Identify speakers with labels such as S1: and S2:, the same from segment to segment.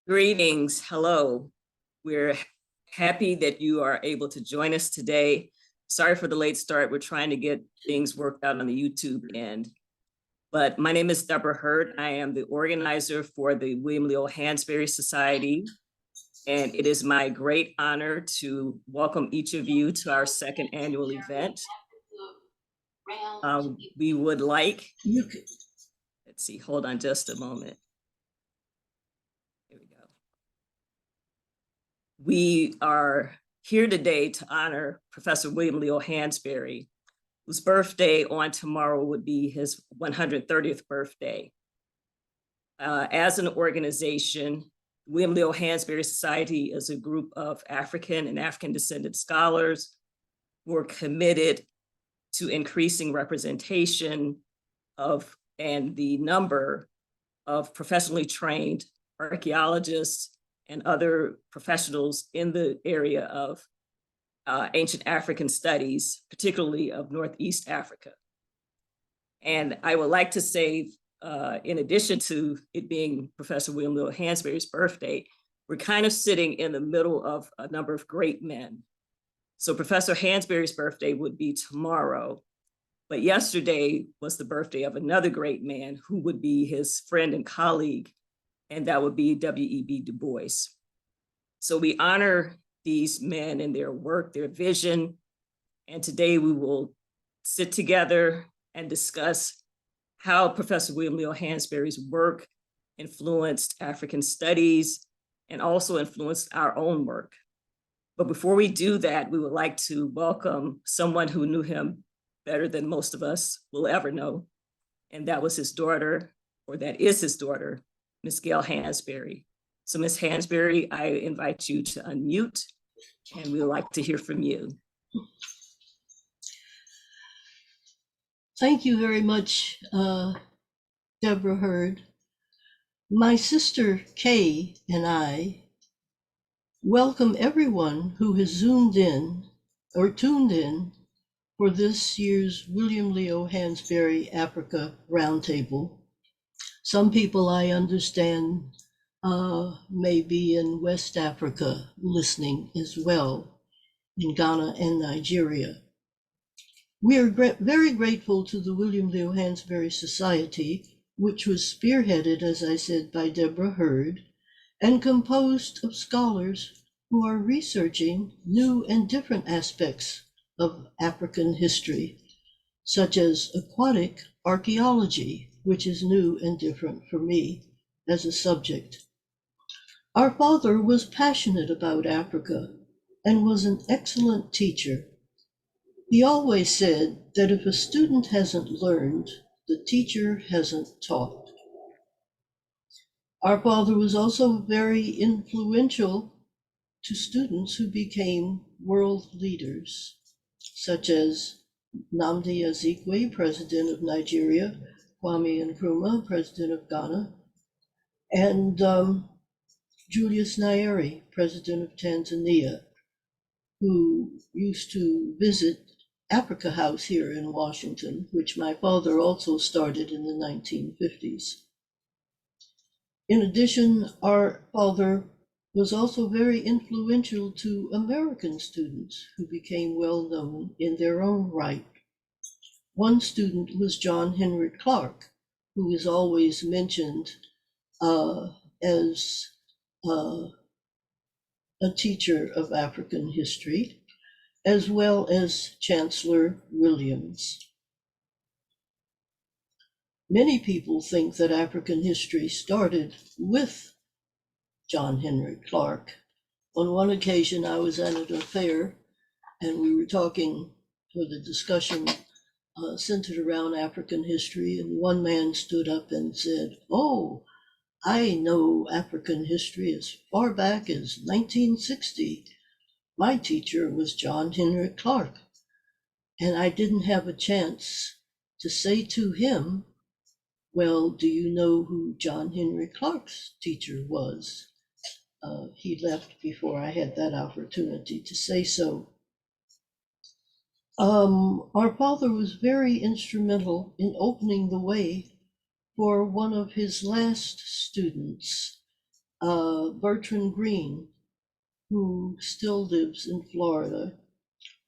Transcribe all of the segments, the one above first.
S1: Greetings. Hello. We're happy that you are able to join us today. Sorry for the late start. We're trying to get things worked out on the YouTube end. But my name is Deborah Hurd. I am the organizer for the William Leo Hansberry Society. And it is my great honor to welcome each of you to our second annual event. We would like, let's see, hold on just a moment. Here we go. We are here today to honor Professor William Leo Hansberry, whose birthday on tomorrow would be his 130th birthday. As an organization, William Leo Hansberry Society is a group of African and African descended scholars who are committed to increasing representation of and the number of professionally trained archaeologists and other professionals in the area of ancient African studies, particularly of Northeast Africa. And I would like to say, in addition to it being Professor William Leo Hansberry's birthday, we're kind of sitting in the middle of a number of great men. So Professor Hansberry's birthday would be tomorrow, but yesterday was the birthday of another great man who would be his friend and colleague, and that would be W.E.B. Du Bois. So we honor these men and their work, their vision, and today we will sit together and discuss how Professor William Leo Hansberry's work influenced African studies and also influenced our own work. But before we do that, we would like to welcome someone who knew him better than most of us will ever know, and that was his daughter, or that is his daughter, Ms. Gail Hansberry. So Ms. Hansberry, I invite you to unmute, and we'd like to hear from you.
S2: Thank you very much, Deborah Hurd. My sister Kay and I welcome everyone who has zoomed in or tuned in for this year's William Leo Hansberry Africa Roundtable. Some people, I understand, may be in West Africa listening as well, in Ghana and Nigeria. We are very grateful to the William Leo Hansberry Society, which was spearheaded, as I said, by Deborah Hurd, and composed of scholars who are researching new and different aspects of African history, such as aquatic archaeology, which is new and different for me as a subject. Our father was passionate about Africa and was an excellent teacher. He always said that if a student hasn't learned, the teacher hasn't taught. Our father was also very influential to students who became world leaders, such as Nnamdi Azikiwe, president of Nigeria, Kwame Nkrumah, president of Ghana, and Julius Nyerere, president of Tanzania, who used to visit Africa House here in Washington, which my father also started in the 1950s. In addition, our father was also very influential to American students who became well known in their own right. One student was John Henry Clark, who is always mentioned as a teacher of African history, as well as Chancellor Williams. Many people think that African history started with John Henry Clark. On one occasion, I was at an affair and we were talking for the discussion centered around African history, and one man stood up and said, "Oh, I know African history as far back as 1960. My teacher was John Henry Clark." And I didn't have a chance to say to him, "Well, do you know who John Henry Clark's teacher was?" He left before I had that opportunity to say so. Our father was very instrumental in opening the way for one of his last students, Bertrand Green, who still lives in Florida.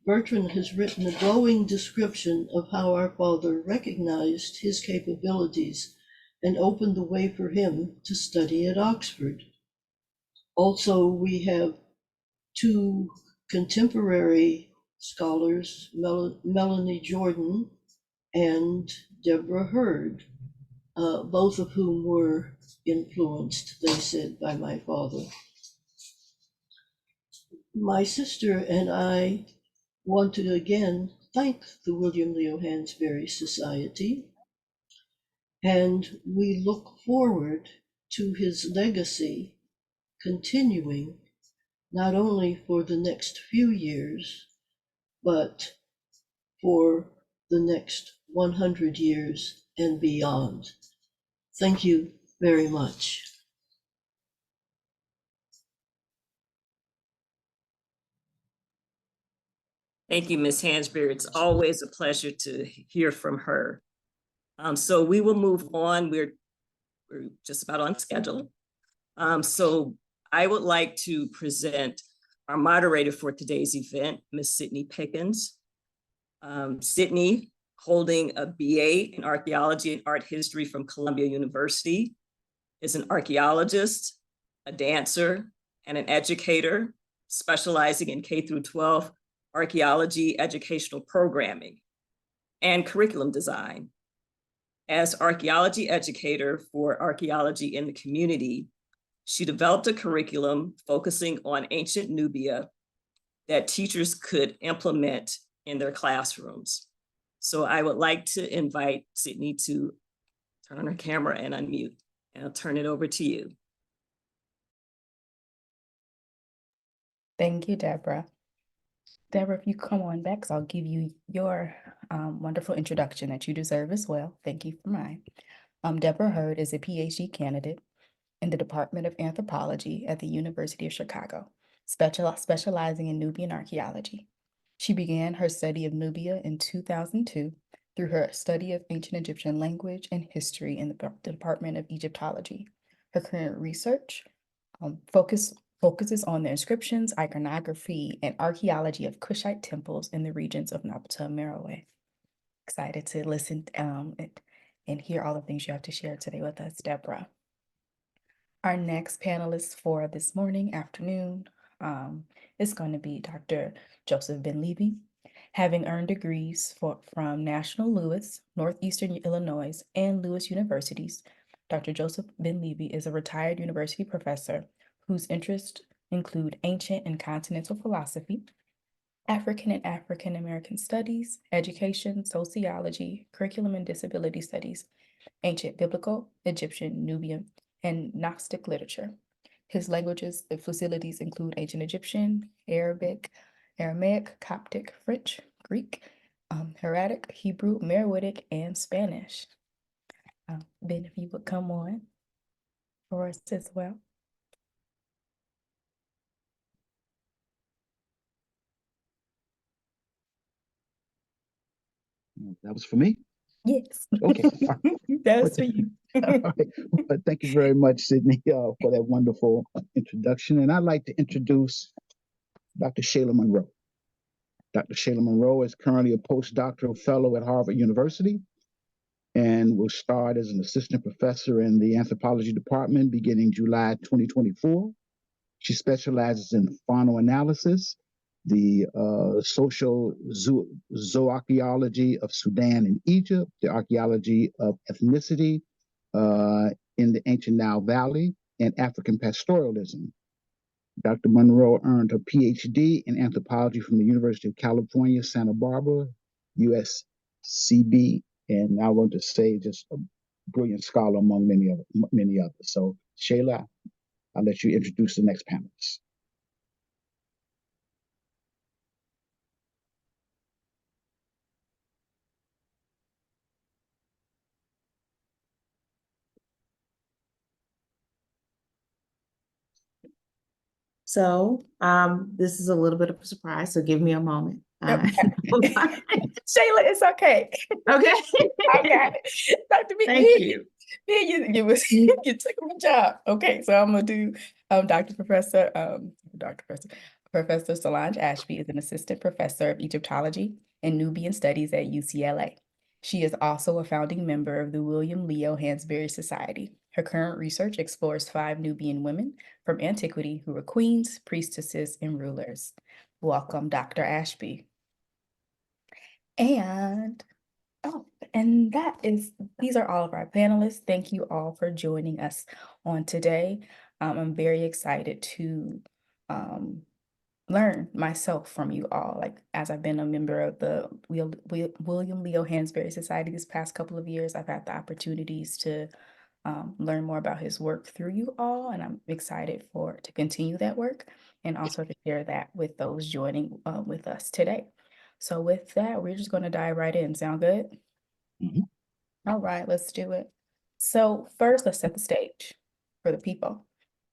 S2: Bertrand has written a glowing description of how our father recognized his capabilities and opened the way for him to study at Oxford. Also, we have two contemporary scholars, Melanie Jordan and Deborah Hurd, both of whom were influenced, they said, by my father. My sister and I want to again thank the William Leo Hansberry Society, and we look forward to his legacy continuing not only for the next few years, but for the next 100 years and beyond. Thank you very much.
S1: Thank you, Ms. Hansberry. It's always a pleasure to hear from her. So we will move on. We're just about on schedule. So I would like to present our moderator for today's event, Ms. Sydney Pickens. Sydney, holding a BA in Archaeology and Art History from Columbia University, is an archaeologist, a dancer, and an educator specializing in K-12 archaeology educational programming and curriculum design. As archaeology educator for archaeology in the community, she developed a curriculum focusing on ancient Nubia that teachers could implement in their classrooms. So I would like to invite Sydney to turn on her camera and unmute, and I'll turn it over to you.
S3: Thank you, Deborah. Deborah, if you come on back, so I'll give you your wonderful introduction that you deserve as well. Thank you for mine. Deborah Hurd is a PhD candidate in the Department of Anthropology at the University of Chicago, specializing in Nubian archaeology. She began her study of Nubia in 2002 through her study of ancient Egyptian language and history in the Department of Egyptology. Her current research focuses on the inscriptions, iconography, and archaeology of Kushite temples in the regions of Napata and Meroe. Excited to listen and hear all the things you have to share today with us, Deborah. Our next panelist for this afternoon, is going to be Dr. Joseph Ben-Levi. Having earned degrees from National Louis, Northeastern Illinois, and Lewis Universities, Dr. Joseph Ben-Levi is a retired university professor whose interests include ancient and continental philosophy, African and African American studies, education, sociology, curriculum and disability studies, ancient biblical, Egyptian, Nubian, and Gnostic literature. His languages and facilities include ancient Egyptian, Arabic, Aramaic, Coptic, French, Greek, Hieratic, Hebrew, Meroitic, and Spanish. Ben, if you would come on for us as well.
S4: That was for me?
S3: Yes.
S4: Okay.
S3: That was for you.
S4: All right. Well, thank you very much, Sydney, for that wonderful introduction. And I'd like to introduce Dr. Shayla Monroe. Dr. Shayla Monroe is currently a postdoctoral fellow at Harvard University and will start as an assistant professor in the anthropology department beginning July 2024. She specializes in faunal analysis, the social zooarchaeology of Sudan and Egypt, the archaeology of ethnicity in the ancient Nile Valley, and African pastoralism. Dr. Monroe earned her PhD in anthropology from the University of California, Santa Barbara, USCB, and I want to say just a brilliant scholar among many others. So Shayla, I'll let you introduce the next panelist.
S5: So this is a little bit of a surprise, so give me a moment.
S3: Shayla, it's okay.
S5: Okay.
S3: I got it. Dr.
S5: Thank you.
S3: Yeah, you took my job. Okay, so I'm gonna do Professor Solange Ashby is an assistant professor of Egyptology and Nubian Studies at UCLA. She is also a founding member of the William Leo Hansberry Society. Her current research explores 5 Nubian women from antiquity who were queens, priestesses, and rulers. Welcome, Dr. Ashby. And these are all of our panelists. Thank you all for joining us on today. I'm very excited to learn myself from you all. Like, as I've been a member of the William Leo Hansberry Society this past couple of years, I've had the opportunities to learn more about his work through you all, and I'm excited to continue that work and also to share that with those joining with us today. So with that, we're just going to dive right in. Sound good?
S4: Mhm.
S3: All right, let's do it. So first, let's set the stage for the people.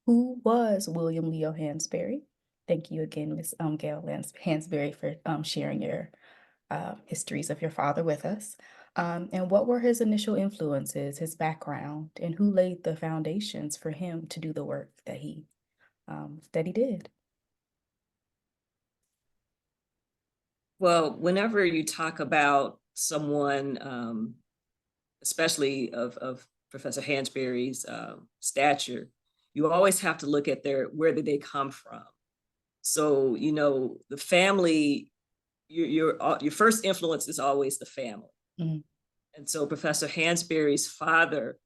S3: Who was William Leo Hansberry? Thank you again, Ms. Gail Hansberry, for sharing your histories of your father with us. And what were his initial influences, his background, and who laid the foundations for him to do the work that he did?
S1: Well, whenever you talk about someone, especially of Professor Hansberry's stature, you always have to look at where did they come from. So, you know, the family, your first influence is always the family.
S3: Mhm.
S1: And so Professor Hansberry's father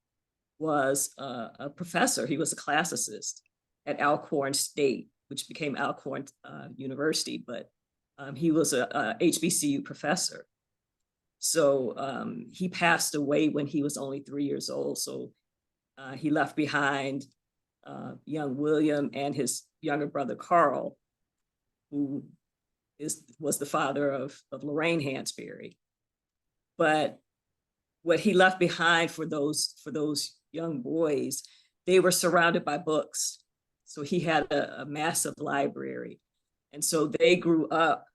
S1: was a professor. He was a classicist at Alcorn State, which became Alcorn University, but he was a HBCU professor. So he passed away when he was only 3 years old. So he left behind young William and his younger brother Carl, who was the father of Lorraine Hansberry. But what he left behind for those young boys, they were surrounded by books. So he had a massive library. And so they grew up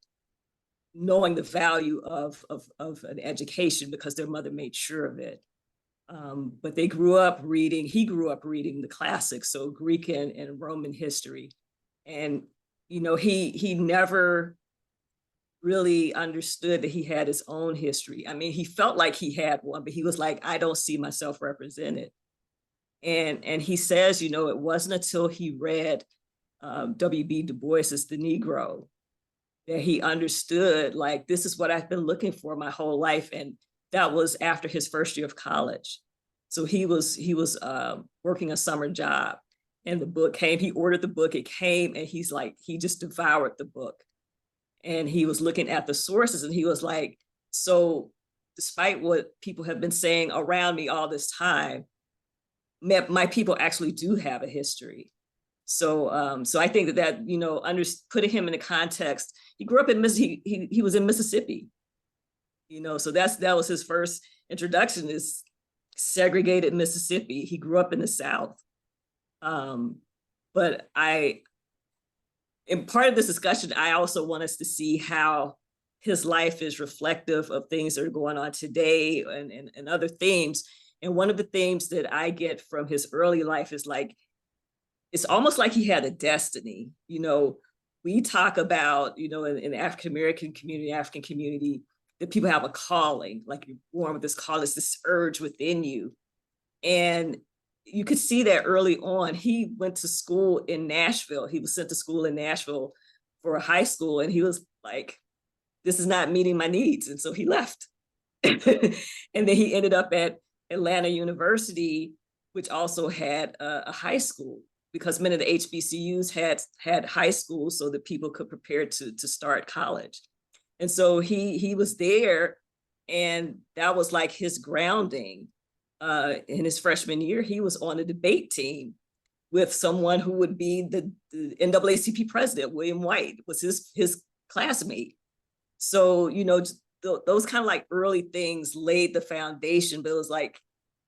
S1: knowing the value of an education because their mother made sure of it. But he grew up reading the classics, so Greek and Roman history. And, you know, he never really understood that he had his own history. I mean, he felt like he had one, but he was like, I don't see myself represented. And he says, you know, it wasn't until he read W.B. Du Bois's The Negro that he understood, like, this is what I've been looking for my whole life. And that was after his first year of college. So he was working a summer job, and the book came. He ordered the book, it came, and he's like, he just devoured the book. And he was looking at the sources, and he was like, so despite what people have been saying around me all this time, my people actually do have a history. So so I think that you know, putting him in the context, he grew up in Mississippi. He was in Mississippi, you know, so that was his first introduction, is segregated Mississippi. He grew up in the South. But in part of this discussion, I also want us to see how his life is reflective of things that are going on today and other themes. And one of the themes that I get from his early life is like, it's almost like he had a destiny. You know, we talk about, you know, in the African-American community, African community, that people have a calling, like you're born with this call, it's this urge within you. And you could see that early on. He went to school in Nashville. He was sent to school in Nashville for a high school, and he was like, this is not meeting my needs. And so he left. And then he ended up at Atlanta University, which also had a high school, because many of the HBCUs had high schools so that people could prepare to start college. And so he was there, and that was like his grounding. In his freshman year, he was on a debate team with someone who would be the NAACP president. William White was his classmate. So, you know, those kind of like early things laid the foundation, but it was like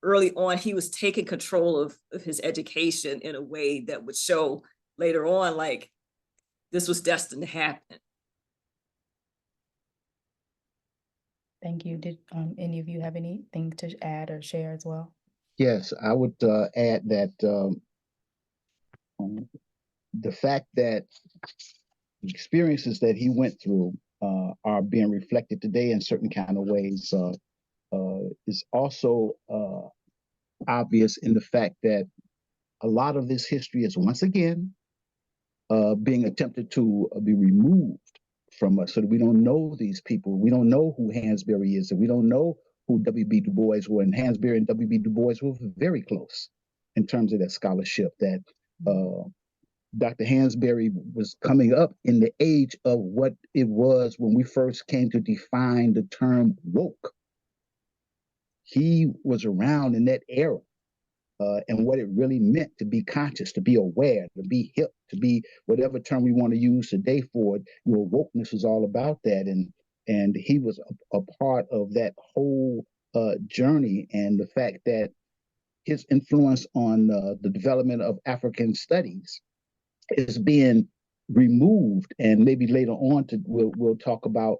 S1: early on, he was taking control of his education in a way that would show later on, like, this was destined to happen.
S3: Thank you. Did any of you have anything to add or share as well?
S4: Yes, I would add that the fact that the experiences that he went through are being reflected today in certain kind of ways is also obvious in the fact that a lot of this history is once again being attempted to be removed from us, so that we don't know these people. We don't know who Hansberry is, and we don't know who W.B. Du Bois were. And Hansberry and W.B. Du Bois were very close in terms of that scholarship. That Dr. Hansberry was coming up in the age of what it was when we first came to define the term woke. He was around in that era. And what it really meant to be conscious, to be aware, to be hip, to be whatever term we want to use today for it. Wokeness is all about that, and he was a part of that whole journey. And the fact that his influence on the development of African studies is being removed, and maybe later on we'll talk about.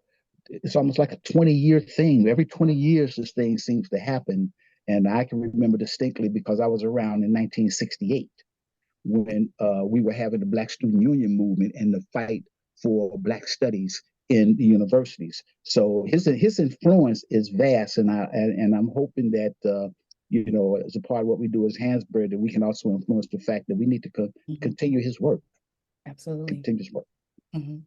S4: It's almost like a 20-year thing. Every 20 years, this thing seems to happen. And I can remember distinctly because I was around in 1968 when we were having the Black Student Union movement and the fight for Black studies in the universities. So his influence is vast, and I'm hoping that as a part of what we do as Hansberry, that we can also influence the fact that we need to continue his work.
S3: Absolutely.
S4: Continue his work.
S3: Mm-hmm.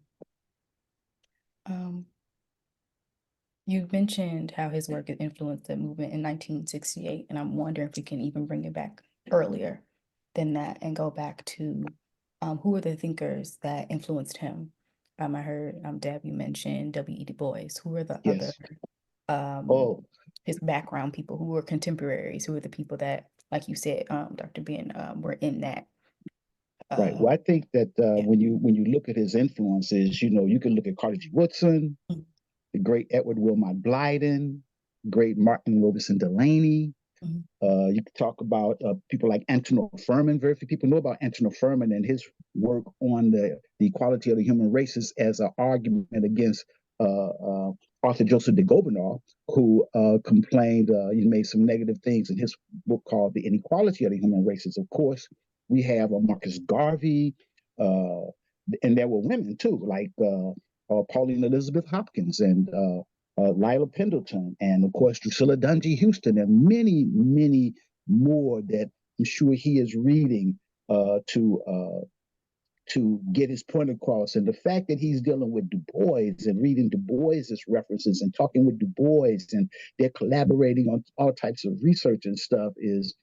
S3: You mentioned how his work has influenced the movement in 1968, and I'm wondering if we can even bring it back earlier than that and go back to who are the thinkers that influenced him. I heard, Deb, you mentioned W.E. Du Bois. Who are the other, his background people, who were contemporaries, who are the people that, like you said, Dr. Ben, were in that?
S4: Right. Well, I think that when you look at his influences, you can look at Carter G. Woodson, the great Edward Wilmot Blyden, great Martin Robeson Delaney. You could talk about people like Antonio Furman. Very few people know about Antonio Furman and his work on the equality of the human races as an argument against Arthur Joseph de Gobineau, who complained, he made some negative things in his book called The Inequality of the Human Races. Of course, we have Marcus Garvey, and there were women too, like Pauline Elizabeth Hopkins and Lila Pendleton, and of course Drusilla Dunjee Houston, and many, many more that I'm sure he is reading to get his point across. And the fact that he's dealing with Du Bois and reading Du Bois's references and talking with Du Bois, and they're collaborating on all types of research and stuff is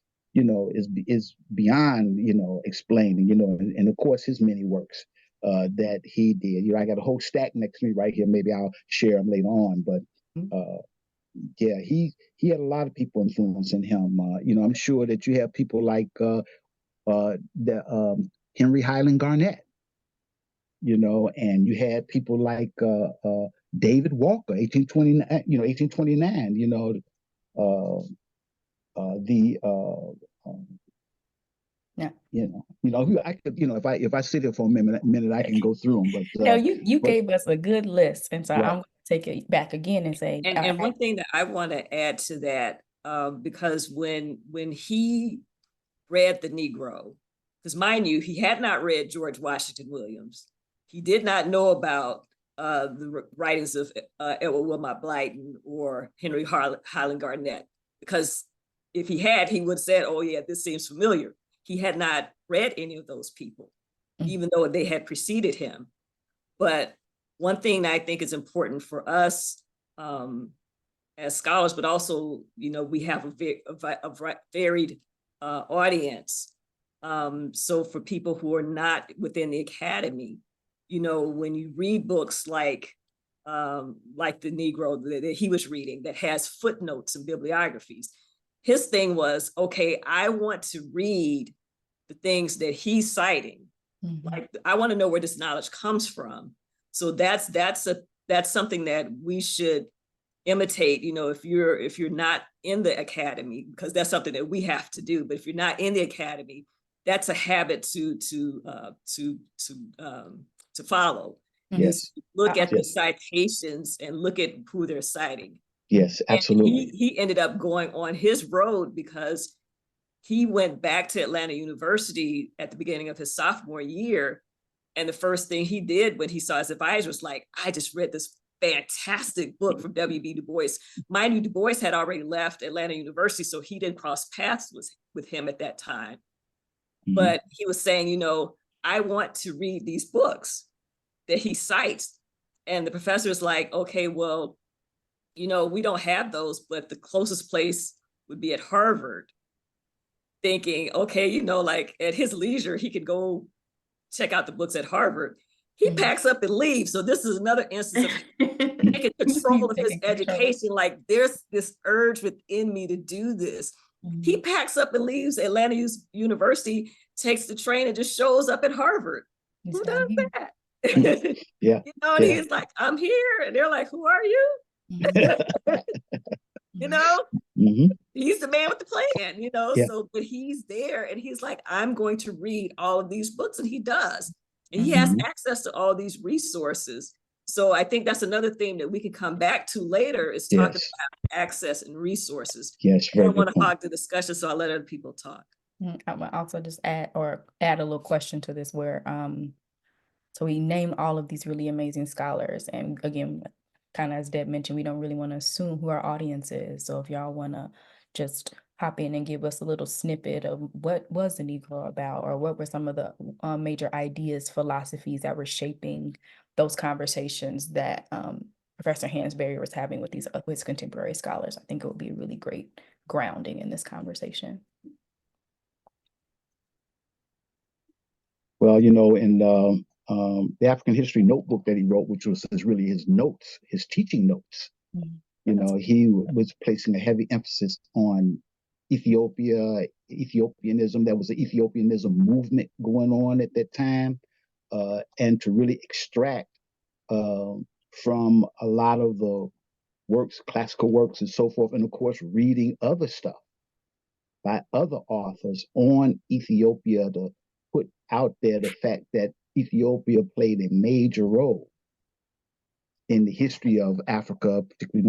S4: beyond explaining. And of course his many works that he did. I got a whole stack next to me right here. Maybe I'll share them later on. But he had a lot of people influencing him. I'm sure that you have people like Henry Highland Garnett, and you had people like David Walker, 1829. I could, if I sit here for a minute, I can go through them. But
S3: no, you gave us a good list, and so right. I'm going to take it back again and say.
S1: And one thing that I want to add to that, because when he read The Negro, because mind you, he had not read George Washington Williams. He did not know about the writings of Edward Wilmot Blyden or Henry Highland Garnett, because if he had, he would have said, oh yeah, this seems familiar. He had not read any of those people, even though they had preceded him. But one thing that I think is important for us as scholars, but also, we have a varied audience. So for people who are not within the academy, when you read books like The Negro that he was reading, that has footnotes and bibliographies, his thing was, okay, I want to read the things that he's citing. Like, I want to know where this knowledge comes from. So that's something that we should imitate, if you're not in the academy, because that's something that we have to do. But if you're not in the academy, that's a habit to follow.
S4: Yes.
S1: Look at the citations and look at who they're citing.
S4: Yes, absolutely.
S1: He ended up going on his road because he went back to Atlanta University at the beginning of his sophomore year. And the first thing he did when he saw his advisor was like, I just read this fantastic book from W.B. Du Bois. Mind you, Du Bois had already left Atlanta University, so he didn't cross paths with him at that time.
S4: Mhm.
S1: But he was saying, you know, I want to read these books that he cites. And the professor is like, okay, well, you know, we don't have those, but the closest place would be at Harvard. Thinking, okay, you know, like at his leisure, he could go check out the books at Harvard. He packs up and leaves. So this is another instance of taking control of his
S3: Taking control.
S1: education. Like there's this urge within me to do this. He packs up and leaves Atlanta University, takes the train and just shows up at Harvard. Who does that?
S4: Yeah.
S1: You know, and
S4: Yeah.
S1: he's like, I'm here. And they're like, who are you? You know?
S4: Mhm.
S1: He's the man with the plan, you know.
S4: Yeah.
S1: So, but he's there and he's like, I'm going to read all of these books, and he does. And he has
S4: Mhm.
S1: access to all these resources. So I think that's another theme that we can come back to later is talking
S4: Yes.
S1: about access and resources.
S4: Yes.
S1: I
S4: Very
S1: don't want
S4: good
S1: to
S4: point.
S1: hog the discussion, so I'll let other people talk.
S3: I will also just add a little question to this where so we named all of these really amazing scholars, and again, kind of as Deb mentioned, we don't really want to assume who our audience is. So if y'all want to just hop in and give us a little snippet of what was the Negro about, or what were some of the major ideas, philosophies that were shaping those conversations that Professor Hansberry was having with with his contemporary scholars, I think it would be a really great grounding in this conversation.
S4: Well, you know, in the African history notebook that he wrote, which was really his notes, his teaching notes, you know, he was placing a heavy emphasis on Ethiopia, Ethiopianism. There was an Ethiopianism movement going on at that time, and to really extract from a lot of the works, classical works and so forth, and of course, reading other stuff by other authors on Ethiopia to put out there the fact that Ethiopia played a major role in the history of Africa, particularly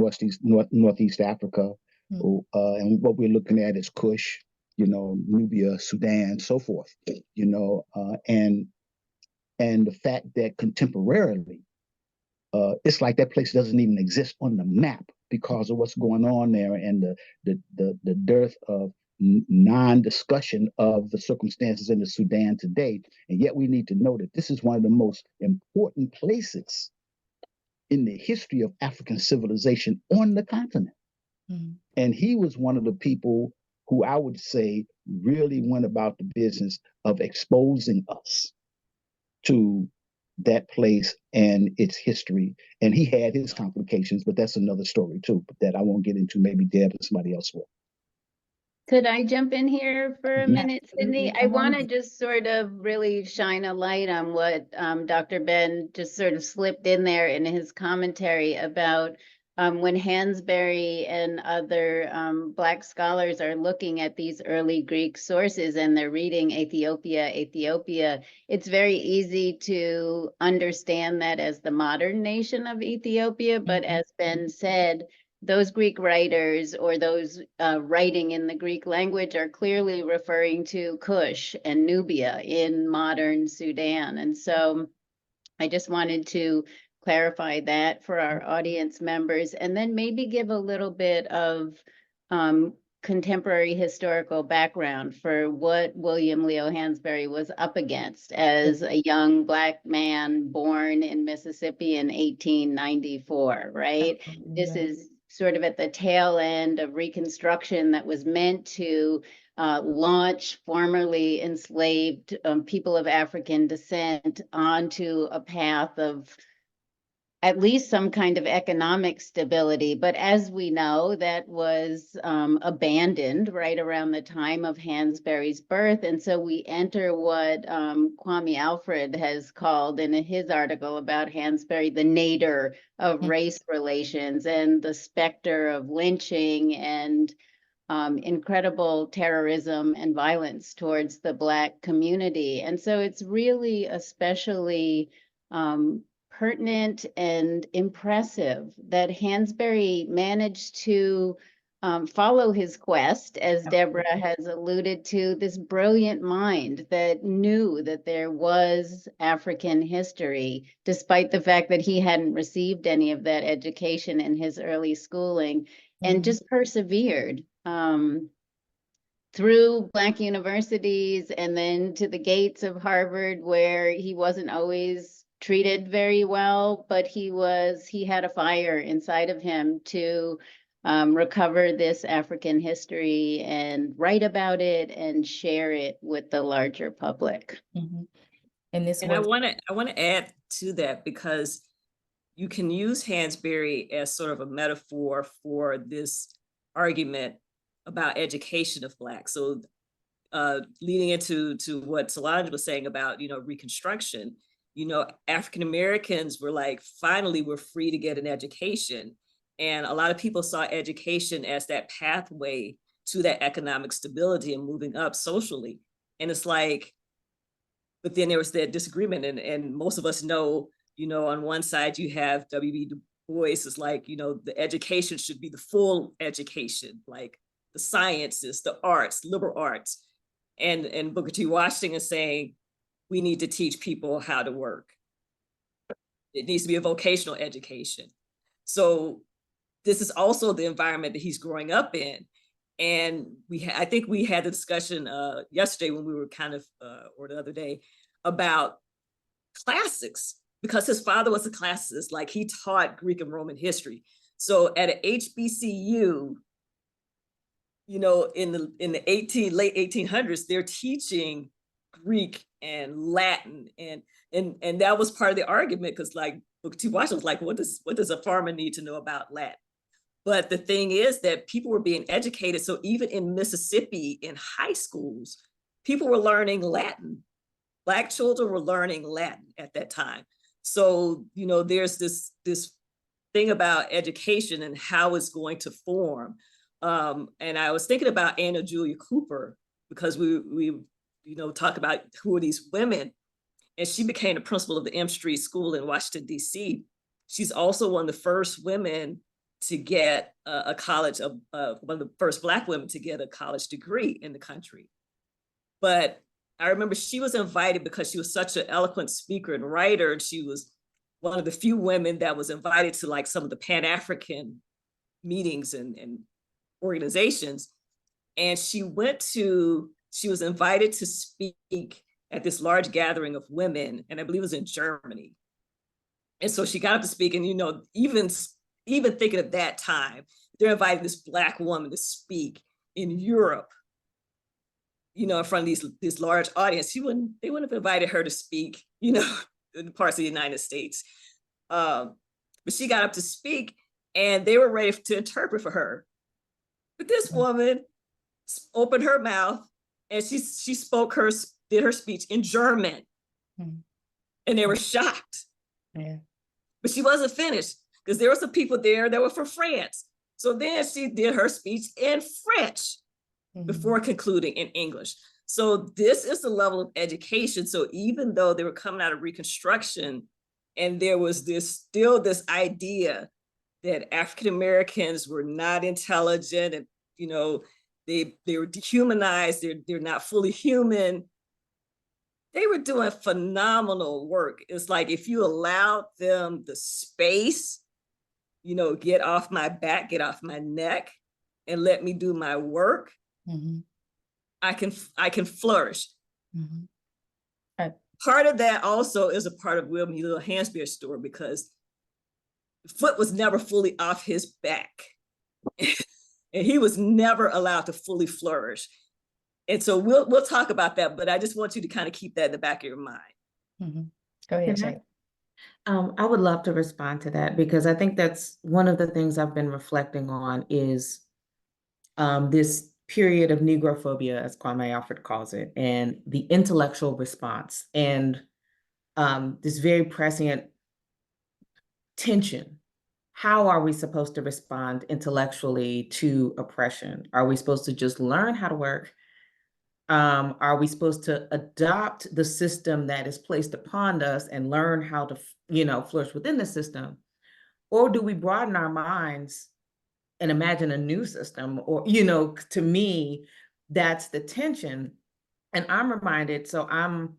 S4: Northeast Africa. And what we're looking at is Kush, you know, Nubia, Sudan, so forth, you know, and the fact that contemporarily, it's like that place doesn't even exist on the map because of what's going on there and the dearth of non-discussion of the circumstances in the Sudan today. And yet we need to know that this is one of the most important places in the history of African civilization on the continent. And he was one of the people who I would say really went about the business of exposing us to that place and its history. And he had his complications, but that's another story too, but that I won't get into. Maybe Deb and somebody else will.
S6: Could I jump in here for a
S4: Mhm.
S6: minute, Sydney? I want to just sort of really shine a light on what Dr. Ben just sort of slipped in there in his commentary about when Hansberry and other Black scholars are looking at these early Greek sources and they're reading Ethiopia, it's very easy to understand that as the modern nation of Ethiopia, but as Ben said, those Greek writers or those writing in the Greek language are clearly referring to Kush and Nubia in modern Sudan. And so I just wanted to clarify that for our audience members, and then maybe give a little bit of contemporary historical background for what William Leo Hansberry was up against as a young Black man born in Mississippi in 1894, right? This is sort of at the tail end of Reconstruction that was meant to launch formerly enslaved people of African descent onto a path of at least some kind of economic stability. But as we know, that was abandoned right around the time of Hansberry's birth. And so we enter what Kwame Alfred has called in his article about Hansberry, the nadir of race relations and the specter of lynching and incredible terrorism and violence towards the Black community. And so it's really especially pertinent and impressive that Hansberry managed to follow his quest, as Deborah has alluded to, this brilliant mind that knew that there was African history, despite the fact that he hadn't received any of that education in his early schooling, and just persevered through Black universities and then to the gates of Harvard, where he wasn't always treated very well, but he had a fire inside of him to recover this African history and write about it and share it with the larger public.
S3: And this
S1: And
S3: was
S1: I want to add to that, because you can use Hansberry as sort of a metaphor for this argument about education of Blacks. So leading into what Solange was saying about, Reconstruction, African Americans were like, finally, we're free to get an education. And a lot of people saw education as that pathway to that economic stability and moving up socially. And it's like, but then there was that disagreement. And most of us know, on one side you have W.B. Du Bois is like, the education should be the full education, like the sciences, the arts, liberal arts. And Booker T. Washington is saying, we need to teach people how to work. It needs to be a vocational education. So this is also the environment that he's growing up in. And I think we had the discussion yesterday when we were or the other day, about classics, because his father was a classicist, like he taught Greek and Roman history. So at an HBCU, in the late 1800s, they're teaching Greek and Latin, and that was part of the argument, because like Booker T. Washington was like, what does a farmer need to know about Latin? But the thing is that people were being educated. So even in Mississippi, in high schools, people were learning Latin. Black children were learning Latin at that time. So, there's this thing about education and how it's going to form. And I was thinking about Anna Julia Cooper, because we talk about who are these women. And she became the principal of the M Street School in Washington, D.C. She's also one of the first women to get a college, one of the first Black women to get a college degree in the country. But I remember she was invited because she was such an eloquent speaker and writer. And she was one of the few women that was invited to like some of the Pan-African meetings and organizations. And she was invited to speak at this large gathering of women, and I believe it was in Germany. And so she got up to speak, and even thinking of that time, they're inviting this Black woman to speak in Europe, in front of this large audience. They wouldn't have invited her to speak, in parts of the United States. But she got up to speak, and they were ready to interpret for her. But this woman opened her mouth, and she did her speech in German, and they were shocked.
S3: Yeah.
S1: But she wasn't finished, because there were some people there that were from France. So then she did her speech in French before concluding in English. So this is the level of education. So even though they were coming out of Reconstruction, and there was still this idea that African Americans were not intelligent, and they were dehumanized, they're not fully human. They were doing phenomenal work. It's like, if you allowed them the space, get off my back, get off my neck, and let me do my work, I can flourish. Part of that also is a part of William Little Hansberry's story, because the foot was never fully off his back. And he was never allowed to fully flourish. And so we'll talk about that, but I just want you to kind of keep that in the back of your mind.
S3: Go ahead, Shay.
S5: I would love to respond to that, because I think that's one of the things I've been reflecting on is this period of Negrophobia, as Kwame Alford calls it, and the intellectual response, and this very prescient tension. How are we supposed to respond intellectually to oppression? Are we supposed to just learn how to work? Are we supposed to adopt the system that is placed upon us and learn how to, flourish within the system? Or do we broaden our minds and imagine a new system, or, to me, that's the tension. And I'm reminded, so I'm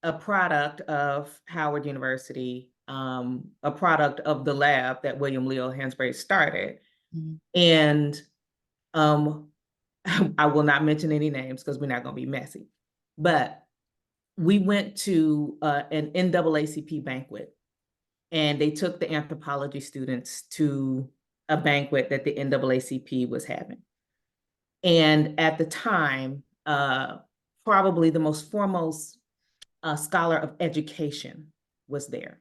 S5: a product of Howard University, a product of the lab that William Leo Hansberry started. And I will not mention any names because we're not going to be messy, but we went to an NAACP banquet, and they took the anthropology students to a banquet that the NAACP was having. And at the time, probably the most foremost scholar of education was there.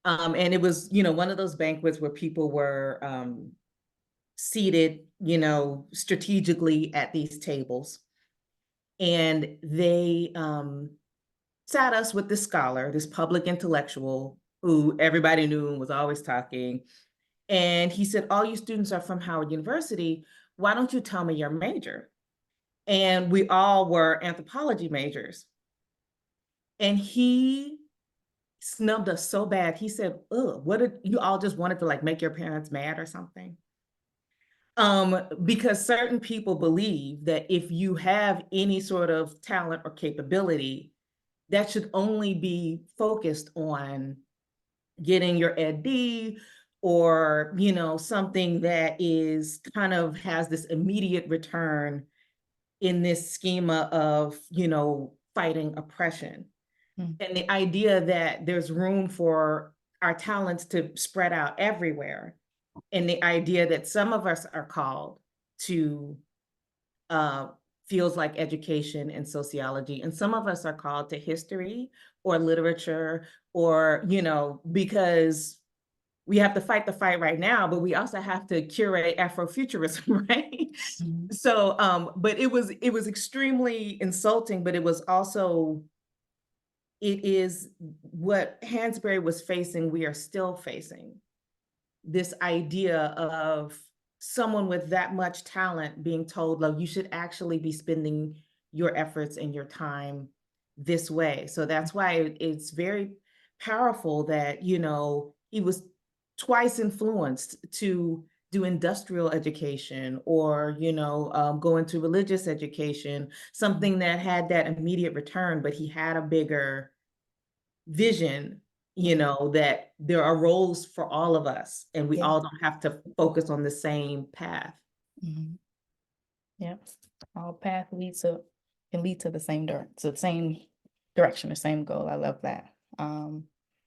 S5: And it was, one of those banquets where people were seated, strategically at these tables. And they sat us with this scholar, this public intellectual who everybody knew and was always talking. And he said, all you students are from Howard University. Why don't you tell me your major? And we all were anthropology majors. And he snubbed us so bad. He said, ugh, what did you all just wanted to make your parents mad or something? Because certain people believe that if you have any sort of talent or capability, that should only be focused on getting your Ed.D. or, something that is kind of has this immediate return in this schema of, fighting oppression. And the idea that there's room for our talents to spread out everywhere. And the idea that some of us are called to fields like education and sociology, and some of us are called to history or literature, or, because we have to fight the fight right now, but we also have to curate Afrofuturism, right? So, but it was extremely insulting, but it was also, it is what Hansberry was facing, we are still facing. This idea of someone with that much talent being told, like, you should actually be spending your efforts and your time this way. So that's why it's very powerful that, he was twice influenced to do industrial education or, go into religious education, something that had that immediate return, but he had a bigger vision, that there are roles for all of us and we all don't have to focus on the same path.
S3: Yep. All path can lead to the same direction, the same goal. I love that.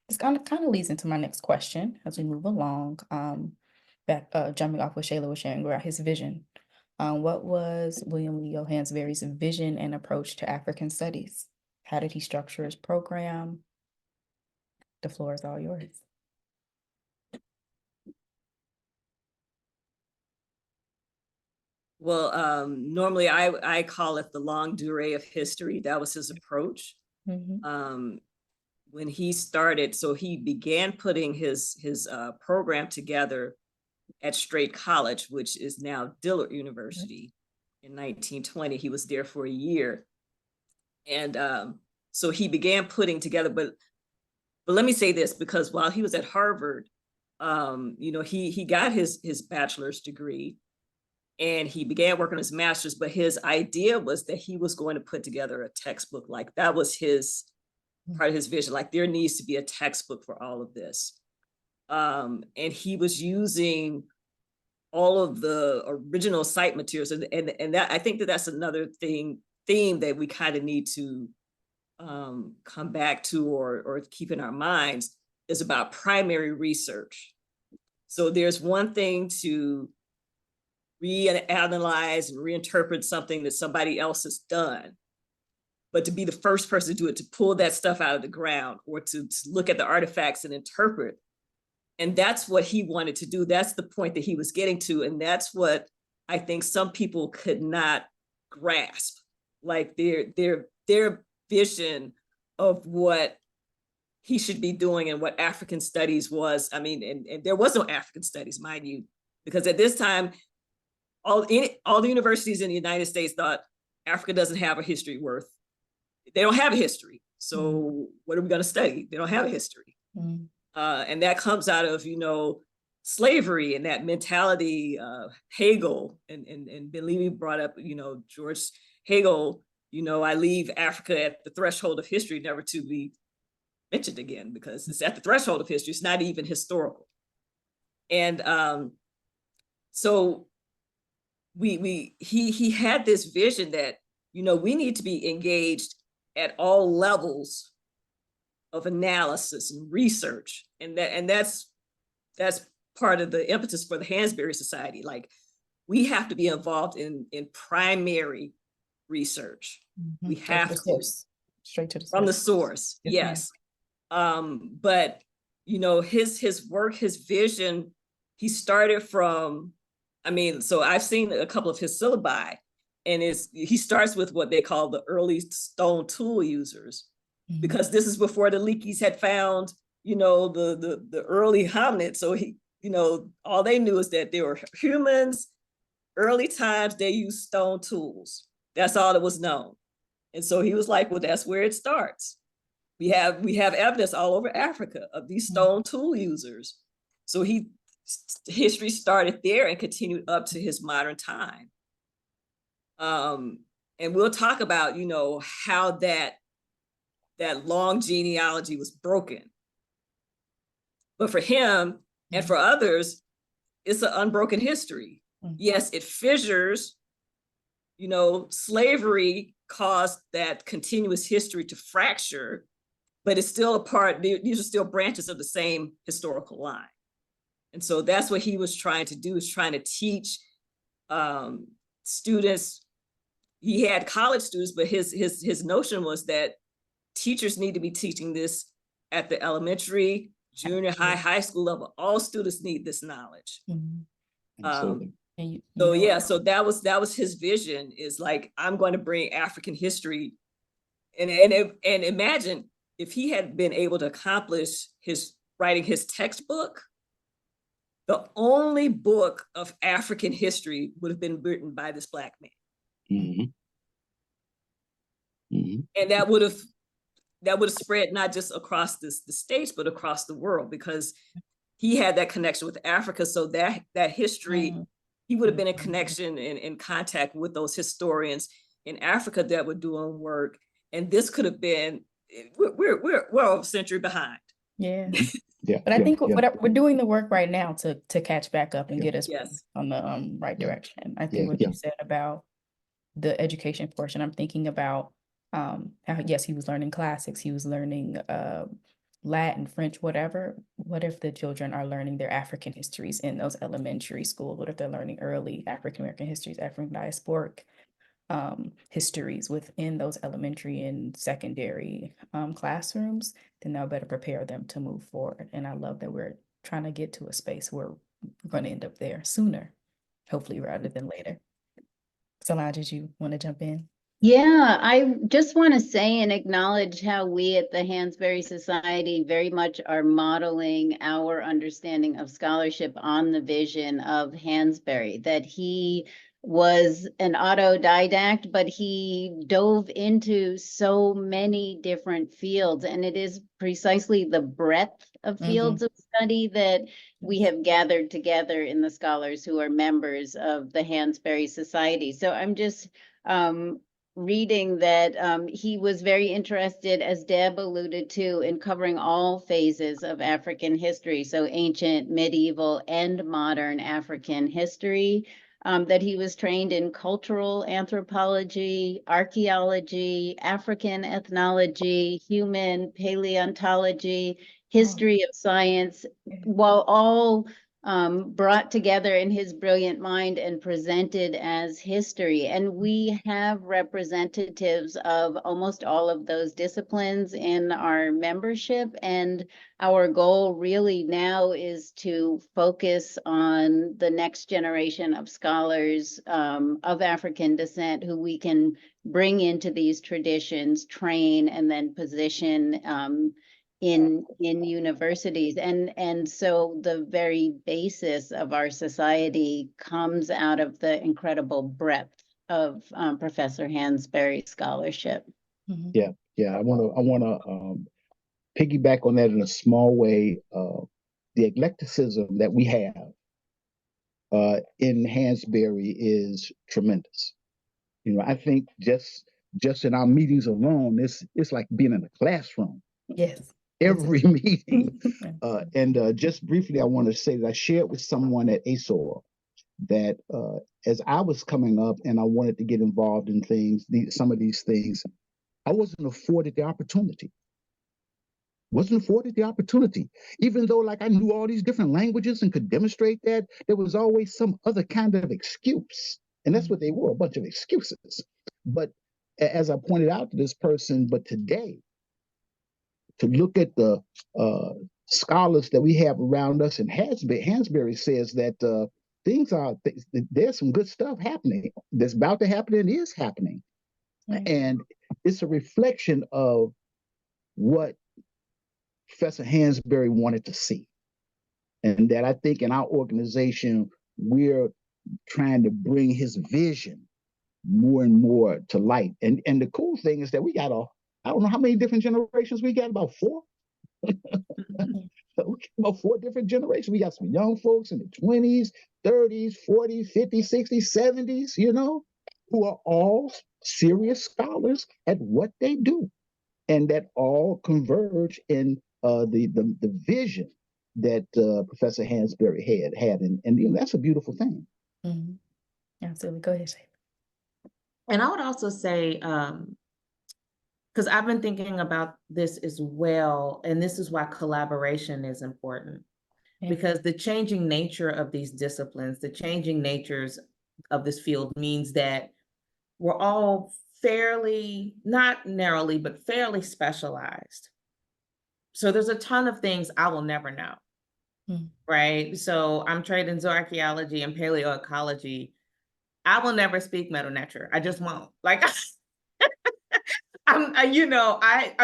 S3: This kind of leads into my next question as we move along. Jumping off what Shayla was sharing about his vision. What was William Leo Hansberry's vision and approach to African studies? How did he structure his program? The floor is all yours.
S1: Well, normally I call it the longue durée of history. That was his approach. When he started, so he began putting his program together at Straight College, which is now Dillard University. In 1920, he was there for a year. And so he began putting together, but let me say this, because while he was at Harvard, he got his bachelor's degree and he began working on his master's, but his idea was that he was going to put together a textbook. Like that was his part of his vision. Like there needs to be a textbook for all of this. And he was using all of the original site materials. And that, I think that's another theme that we kind of need to come back to or keep in our minds, is about primary research. So there's one thing to reanalyze and reinterpret something that somebody else has done, but to be the first person to do it, to pull that stuff out of the ground or to look at the artifacts and interpret. And that's what he wanted to do. That's the point that he was getting to. And that's what I think some people could not grasp, like their vision of what he should be doing and what African studies was. I mean, and there was no African studies, mind you, because at this time, all the universities in the United States thought Africa doesn't have a history worth. They don't have a history. So what are we going to study? They don't have a history. And that comes out of, slavery and that mentality. Hegel and Bellini brought up, George Hegel, I leave Africa at the threshold of history, never to be mentioned again, because it's at the threshold of history. It's not even historical. And so he had this vision that, we need to be engaged at all levels of analysis and research. And that's part of the impetus for the Hansberry Society. Like, we have to be involved in primary research. We have to,
S3: straight to the
S1: from the
S3: source.
S1: source. Yes. But his work, his vision, he started from, so I've seen a couple of his syllabi, and he starts with what they call the early stone tool users, because this is before the Leakeys had found, the early hominids. So he, all they knew is that they were humans. Early times, they used stone tools. That's all that was known. And so he was like, well, that's where it starts. We have evidence all over Africa of these stone tool users. So history started there and continued up to his modern time. And we'll talk about, how that long genealogy was broken. But for him and for others, it's an unbroken history. Yes, it fissures. Slavery caused that continuous history to fracture, but it's still a part. These are still branches of the same historical line. And so that's what he was trying to do, is trying to teach students. He had college students, but his notion was that teachers need to be teaching this at the elementary, junior high, high school level. All students need this knowledge. So that was his vision, is like, I'm going to bring African history. And imagine if he had been able to accomplish writing his textbook, the only book of African history would have been written by this Black man. And that would have spread not just across the states, but across the world, because he had that connection with Africa. So that history, he would have been in connection and in contact with those historians in Africa that were doing work. And this could have been, we're over a century behind.
S3: Yeah. But I think we're doing the work right now to catch back up and get us on the right direction. I think what you said about the education portion, I'm thinking about how, yes, he was learning classics, he was learning Latin, French, whatever. What if the children are learning their African histories in those elementary schools? What if they're learning early African American histories, African diasporic histories within those elementary and secondary classrooms? Then that'll better prepare them to move forward. And I love that we're trying to get to a space where we're going to end up there sooner, hopefully, rather than later. Solange, did you want to jump in?
S6: Yeah, I just want to say and acknowledge how we at the Hansberry Society very much are modeling our understanding of scholarship on the vision of Hansberry, that he was an autodidact, but he dove into so many different fields. And it is precisely the breadth of fields of study that we have gathered together in the scholars who are members of the Hansberry Society. So I'm just reading that he was very interested, as Deb alluded to, in covering all phases of African history, so ancient, medieval, and modern African history, that he was trained in cultural anthropology, archaeology, African ethnology, human paleontology, history of science, while all brought together in his brilliant mind and presented as history. And we have representatives of almost all of those disciplines in our membership. And our goal really now is to focus on the next generation of scholars of African descent who we can bring into these traditions, train, and then position in universities. And so the very basis of our society comes out of the incredible breadth of Professor Hansberry's scholarship.
S4: I want to piggyback on that in a small way. the eclecticism that we have in Hansberry is tremendous. You know, I think just in our meetings alone, it's like being in a classroom.
S3: Yes.
S4: Every meeting.
S3: Yeah.
S4: And just briefly, I want to say that I shared with someone at ASOR that as I was coming up and I wanted to get involved in things, some of these things, I wasn't afforded the opportunity. Even though like I knew all these different languages and could demonstrate that, there was always some other kind of excuse. And that's what they were, a bunch of excuses. But as I pointed out to this person, but today, to look at the scholars that we have around us, and Hansberry says that there's some good stuff happening that's about to happen and is happening. And it's a reflection of what Professor Hansberry wanted to see. And that I think in our organization, we're trying to bring his vision more and more to light. And the cool thing is that we got I don't know how many different generations we got, about 4. About 4 different generations. We got some young folks in the 20s, 30s, 40s, 50s, 60s, 70s, you know, who are all serious scholars at what they do, and that all converge in the vision that Professor Hansberry had, and you know, that's a beautiful thing.
S3: Mm-hmm. Absolutely. Go ahead, Shay.
S5: And I would also say, because I've been thinking about this as well, and this is why collaboration is important. Yeah. Because the changing nature of these disciplines, the changing natures of this field means that we're all fairly, not narrowly, but fairly specialized. So there's a ton of things I will never know, right? So I'm trained in zooarchaeology and paleoecology. I will never speak Medu Neter. I just won't. Like, I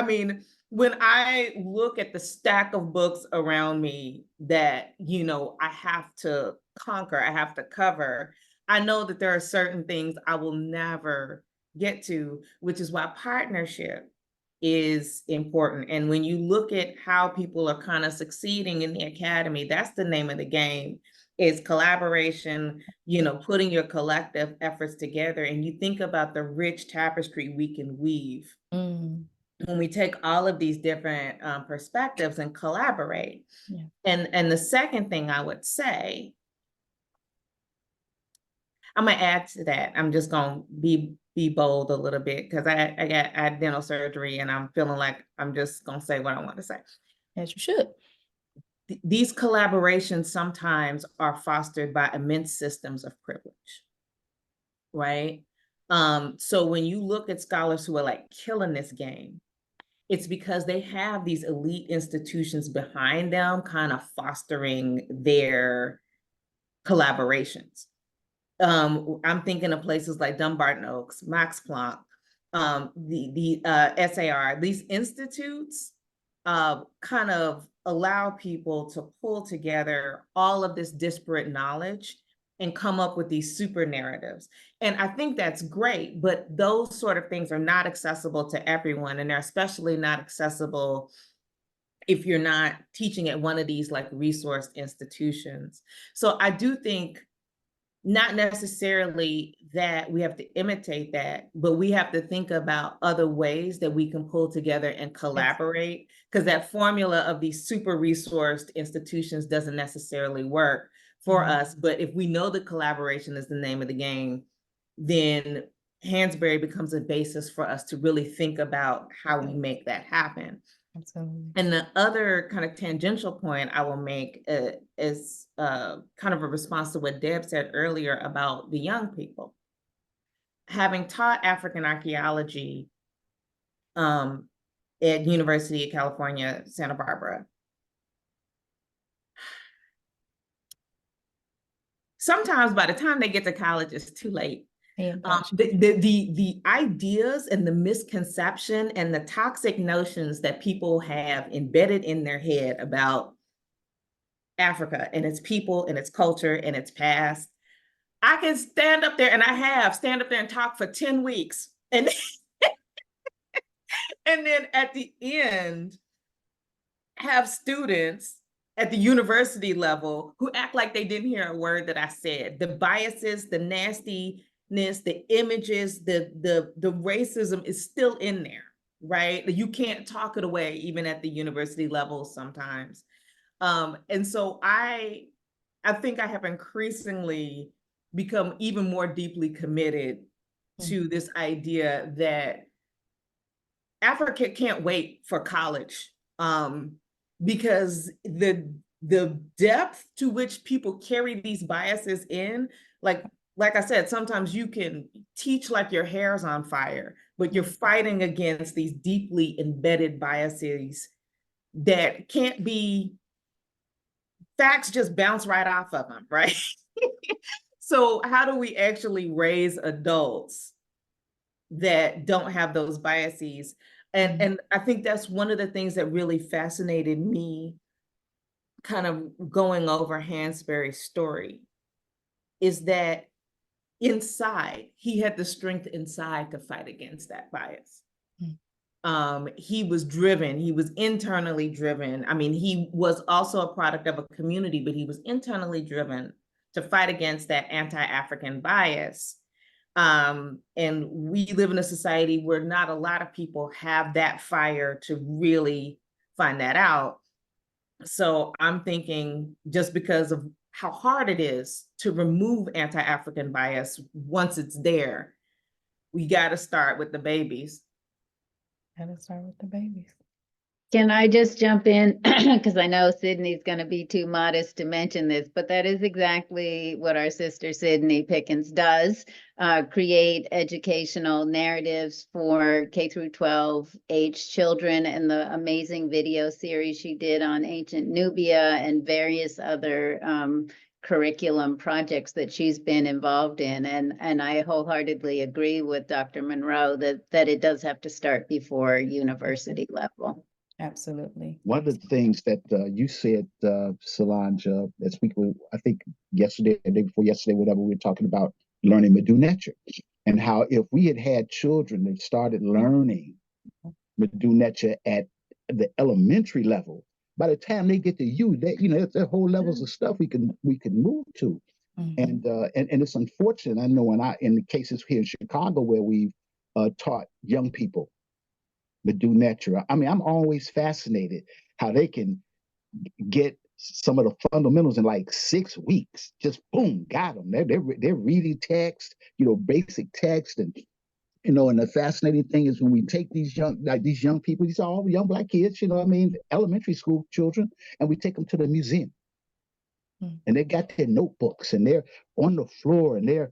S5: mean, when I look at the stack of books around me that, you know, I have to conquer, I have to cover, I know that there are certain things I will never get to, which is why partnership is important. And when you look at how people are kind of succeeding in the academy, that's the name of the game, is collaboration, you know, putting your collective efforts together. And you think about the rich tapestry we can weave when we take all of these different perspectives and collaborate. Yeah. And the second thing I would say, I'm gonna add to that. I'm just gonna be bold a little bit, because I had dental surgery and I'm feeling like I'm just gonna say what I want to say.
S3: As you should.
S5: These collaborations sometimes are fostered by immense systems of privilege, right? So when you look at scholars who are like killing this game, it's because they have these elite institutions behind them kind of fostering their collaborations. I'm thinking of places like Dumbarton Oaks, Max Planck, the SAR. These institutes kind of allow people to pull together all of this disparate knowledge and come up with these super narratives. And I think that's great, but those sort of things are not accessible to everyone, and they're especially not accessible if you're not teaching at one of these like resource institutions. So I do think not necessarily that we have to imitate that, but we have to think about other ways that we can pull together and collaborate, because that formula of these super resourced institutions doesn't necessarily work for us. But if we know that collaboration is the name of the game, then Hansberry becomes a basis for us to really think about how we make that happen.
S3: Absolutely.
S5: And the other kind of tangential point I will make is kind of a response to what Deb said earlier about the young people. Having taught African archaeology at University of California, Santa Barbara, sometimes by the time they get to college, it's too late.
S3: Yeah,
S5: the ideas and the misconception and the toxic notions that people have embedded in their head about Africa and its people and its culture and its past, I can stand up there, and I have stand up there and talk for 10 weeks. And, and then at the end, have students at the university level who act like they didn't hear a word that I said. The biases, the nastiness, the images, the racism is still in there, right? You can't talk it away even at the university level sometimes. And so I think I have increasingly become even more deeply committed to this idea that Africa can't wait for college, because the depth to which people carry these biases in, like I said, sometimes you can teach like your hair's on fire, but you're fighting against these deeply embedded biases that can't be, facts just bounce right off of them, right? So how do we actually raise adults that don't have those biases? And I think that's one of the things that really fascinated me kind of going over Hansberry's story, is that inside, he had the strength inside to fight against that bias. He was driven, he was internally driven. I mean, he was also a product of a community, but he was internally driven to fight against that anti-African bias. And we live in a society where not a lot of people have that fire to really find that out. So I'm thinking, just because of how hard it is to remove anti-African bias once it's there, we got to start with the babies.
S3: Gotta start with the babies.
S6: Can I just jump in? Because I know Sydney's going to be too modest to mention this, but that is exactly what our sister Sydney Pickens does, create educational narratives for K through 12 age children, and the amazing video series she did on ancient Nubia and various other curriculum projects that she's been involved in. And I wholeheartedly agree with Dr. Monroe that it does have to start before university level.
S3: Absolutely.
S4: One of the things that you said, Solange, this week, I think yesterday, the day before yesterday, whatever, we were talking about learning Medu Neter, and how if we had had children that started learning Medu Neter at the elementary level, by the time they get to you, that there are whole levels of stuff we can move to. And it's unfortunate. I know in the cases here in Chicago where we've taught young people Medu Neter, I mean, I'm always fascinated how they can get some of the fundamentals in like 6 weeks. Just boom, got them. They're reading text, basic text, and and the fascinating thing is when we take these young people, these are all young Black kids, elementary school children, and we take them to the museum, and they got their notebooks, and they're on the floor, and they're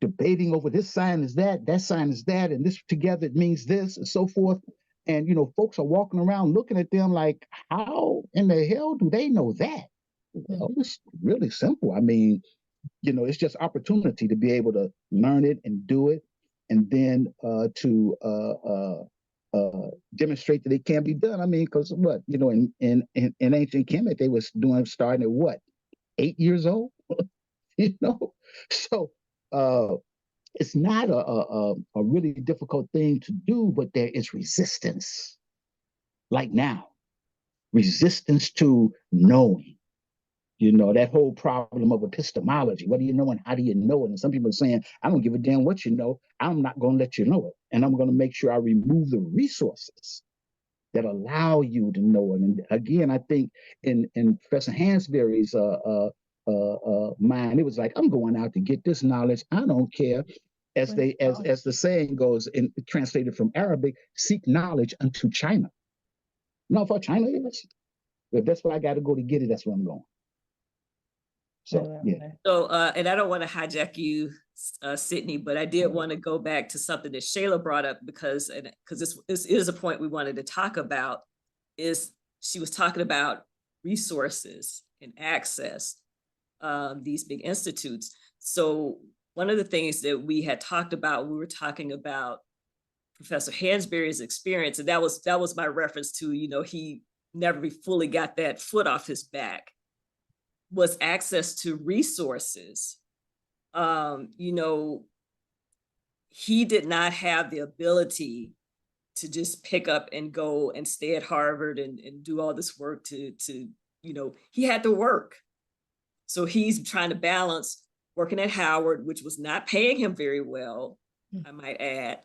S4: debating over this sign is that sign is that, and this together it means this, and so forth. And folks are walking around looking at them like, how in the hell do they know that? Well, it's really simple. I mean, it's just opportunity to be able to learn it and do it, and then to demonstrate that it can be done. I mean, because what in ancient Kemet they was starting at what, 8 years old, so it's not a really difficult thing to do, but there is resistance. Like now, resistance to knowing. That whole problem of epistemology. What do you know and how do you know it? And some people are saying, I don't give a damn what you know. I'm not going to let you know it. And I'm going to make sure I remove the resources that allow you to know it. And again, I think in Professor Hansberry's mind, it was like, I'm going out to get this knowledge. I don't care. As the saying goes, translated from Arabic, seek knowledge unto China. No, for China is. If that's where I got to go to get it, that's where I'm going. So, yeah.
S1: So, and I don't want to hijack you, Sydney, but I did want to go back to something that Shayla brought up because this is a point we wanted to talk about. Is she was talking about resources and access, these big institutes. So one of the things that we had talked about, we were talking about Professor Hansberry's experience, and that was my reference to, he never fully got that foot off his back, was access to resources. He did not have the ability to just pick up and go and stay at Harvard and do all this work to he had to work. So he's trying to balance working at Howard, which was not paying him very well, I might add,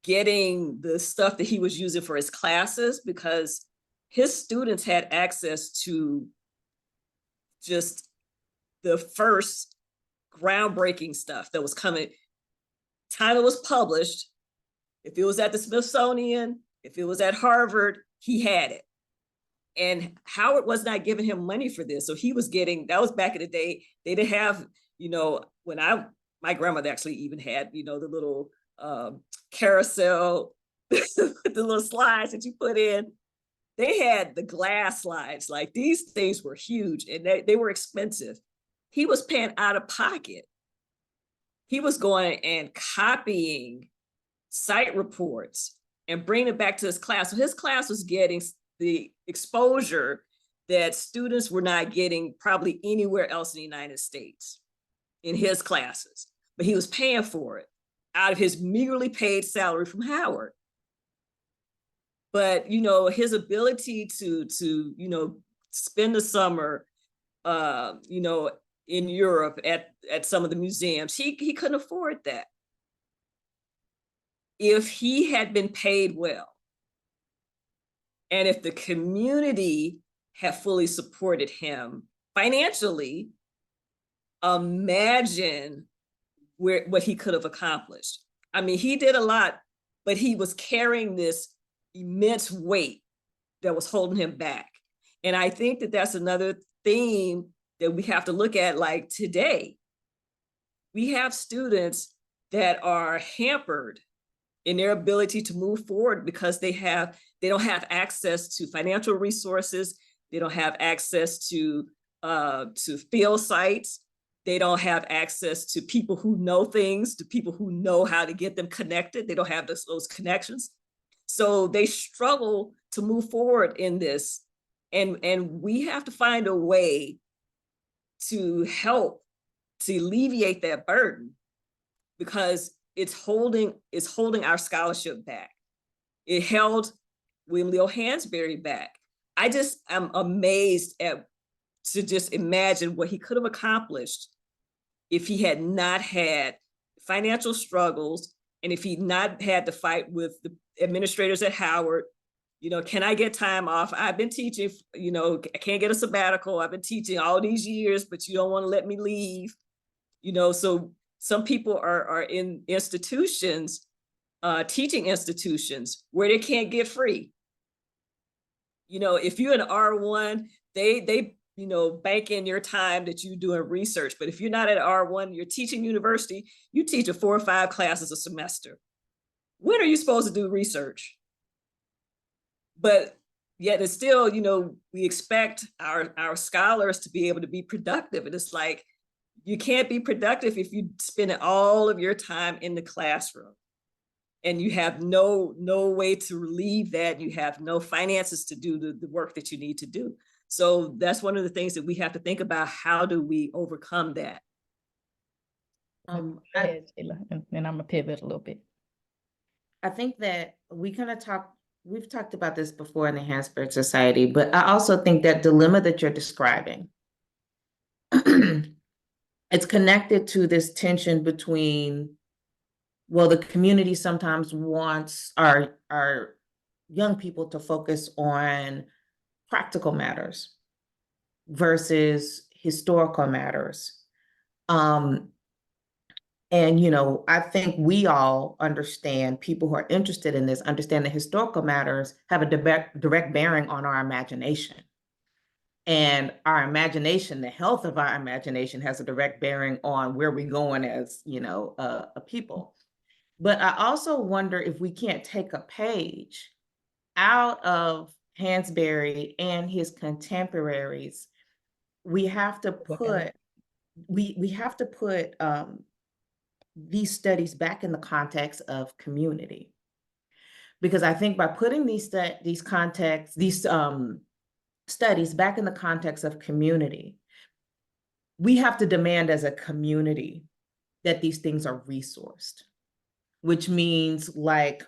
S1: getting the stuff that he was using for his classes, because his students had access to just the first groundbreaking stuff that was coming. Time it was published, if it was at the Smithsonian, if it was at Harvard, he had it. And Howard was not giving him money for this. So he was getting, that was back in the day, they didn't have, when my grandmother actually even had, the little carousel, the little slides that you put in. They had the glass slides, like these things were huge and they were expensive. He was paying out of pocket. He was going and copying site reports and bringing it back to his class. So his class was getting the exposure that students were not getting probably anywhere else in the United States in his classes, but he was paying for it out of his meagerly paid salary from Howard. But, his ability to spend the summer, in Europe at some of the museums, he couldn't afford that. If he had been paid well, and if the community had fully supported him financially, imagine what he could have accomplished. I mean, he did a lot, but he was carrying this immense weight that was holding him back. And I think that that's another theme that we have to look at. Like today, we have students that are hampered in their ability to move forward because they don't have access to financial resources. They don't have access to field sites. They don't have access to people who know things, to people who know how to get them connected. They don't have those connections. So they struggle to move forward in this. And we have to find a way to help to alleviate that burden, because it's holding our scholarship back. It held William Leo Hansberry back. I just am amazed to just imagine what he could have accomplished if he had not had financial struggles, and if he not had to fight with the administrators at Howard. Can I get time off? I've been teaching, I can't get a sabbatical. I've been teaching all these years, but you don't want to let me leave. So some people are in institutions, teaching institutions, where they can't get free. If you're an R1, they bank in your time that you're doing research. But if you're not at R1, you're teaching university, you teach 4 or 5 classes a semester. When are you supposed to do research? But yet it's still, we expect our scholars to be able to be productive. And it's like, you can't be productive if you spend all of your time in the classroom and you have no way to relieve that. You have no finances to do the work that you need to do. So that's one of the things that we have to think about. How do we overcome that?
S3: Go ahead, Sheila, and then I'm gonna pivot a little bit.
S5: I think that we've talked about this before in the Hansberry Society, but I also think that dilemma that you're describing, it's connected to this tension between, well, the community sometimes wants our young people to focus on practical matters versus historical matters. And, I think we all understand, people who are interested in this, understand that historical matters have a direct bearing on our imagination. And our imagination, the health of our imagination, has a direct bearing on where we're going as, a people. But I also wonder if we can't take a page out of Hansberry and his contemporaries. We have to put, we have to put these studies back in the context of community. Because I think by putting these studies back in the context of community, we have to demand as a community that these things are resourced, which means like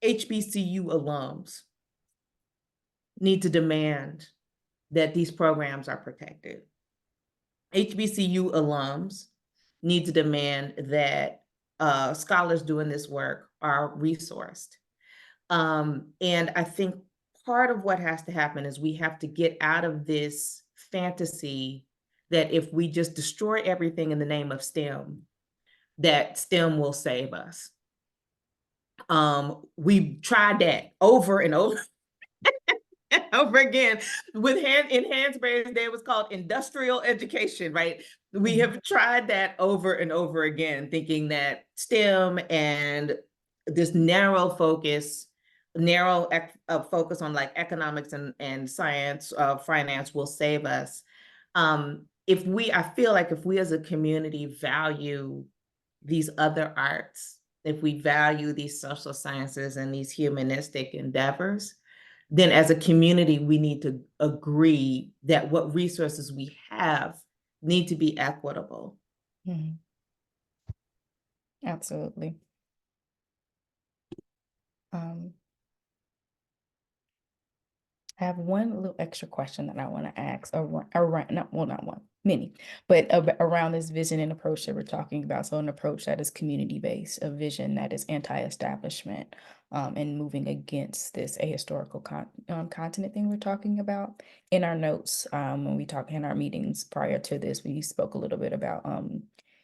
S5: HBCU alums need to demand that these programs are protected. HBCU alums need to demand that scholars doing this work are resourced. And I think part of what has to happen is we have to get out of this fantasy that if we just destroy everything in the name of STEM, that STEM will save us. We've tried that over and over and over again. In Hansberry's day, it was called industrial education, right? We have tried that over and over again, thinking that STEM and this narrow focus on like economics and science, finance will save us. I feel like if we as a community value these other arts, if we value these social sciences and these humanistic endeavors, then as a community, we need to agree that what resources we have need to be equitable.
S3: Mhm. Absolutely. I have one little extra question that I want to ask around, not one, many, but around this vision and approach that we're talking about. So an approach that is community-based, a vision that is anti-establishment, and moving against this ahistorical continent thing we're talking about. In our notes, when we talk in our meetings prior to this, we spoke a little bit about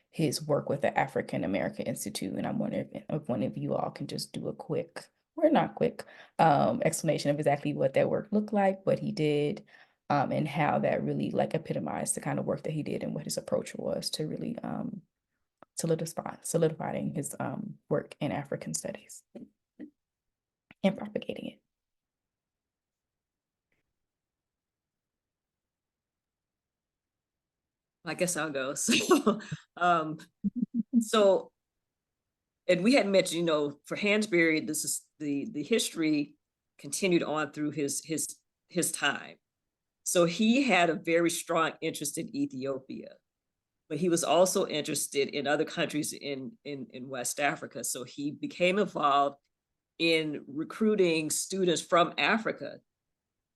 S3: his work with the African American Institute, and I'm wondering if one of you all can just do a quick, or not quick, explanation of exactly what that work looked like, what he did, and how that really like epitomized the kind of work that he did and what his approach was to really solidifying his work in African studies and propagating it.
S1: I guess I'll go. So, and we had mentioned, you know, for Hansberry, this is the history continued on through his time. So he had a very strong interest in Ethiopia, but he was also interested in other countries in West Africa. So he became involved in recruiting students from Africa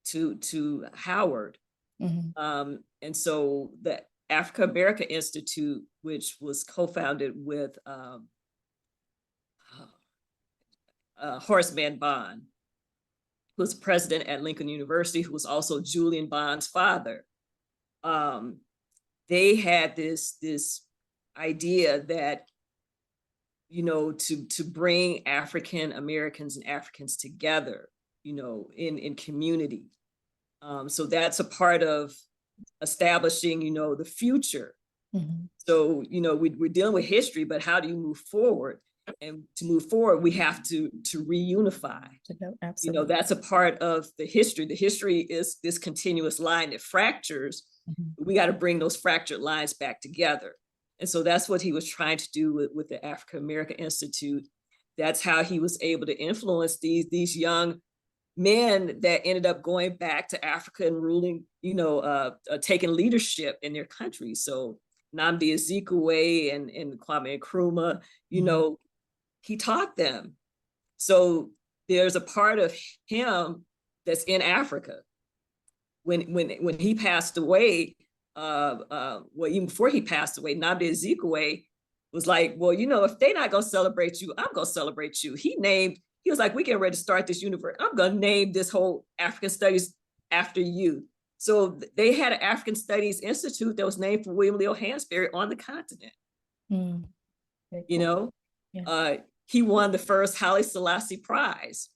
S1: to Howard.
S3: Mm-hmm.
S1: And so the Africa America Institute, which was co-founded with Horace Van Bond, who was president at Lincoln University, who was also Julian Bond's father. They had this idea that, you know, to bring African Americans and Africans together, you know, in community. So that's a part of establishing, you know, the future.
S3: Mm-hmm.
S1: So, you know, we're dealing with history, but how do you move forward? And to move forward, we have to reunify.
S3: Absolutely.
S1: You know, that's a part of the history. The history is this continuous line that fractures.
S3: Mm-hmm.
S1: We got to bring those fractured lines back together. And so that's what he was trying to do with the African American Institute. That's how he was able to influence these young men that ended up going back to Africa and ruling, you know, taking leadership in their country. So Nnamdi Azikiwe and Kwame Nkrumah, you
S3: Mm-hmm.
S1: know, he taught them. So there's a part of him that's in Africa. When he passed away, well, even before he passed away, Nnamdi Azikiwe was like, well, you know, if they're not gonna celebrate you, I'm gonna celebrate you. He was like, we getting ready to start this university. I'm gonna name this whole African Studies after you. So they had an African Studies Institute that was named for William Leo Hansberry on the continent.
S3: Mm-hmm.
S1: You know,
S3: yeah.
S1: He won the first Haile Selassie Prize.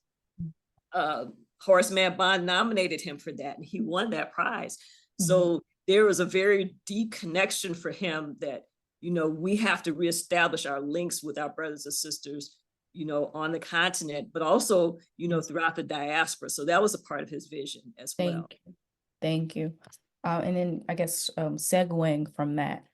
S1: Horace Mann Bond nominated him for that, and he won that prize. Mm-hmm. So there was a very deep connection for him that, you know, we have to reestablish our links with our brothers and sisters, you know, on the continent, but also, you know, throughout the diaspora. So that was a part of his vision as well.
S3: Thank you. And then I guess segueing from that,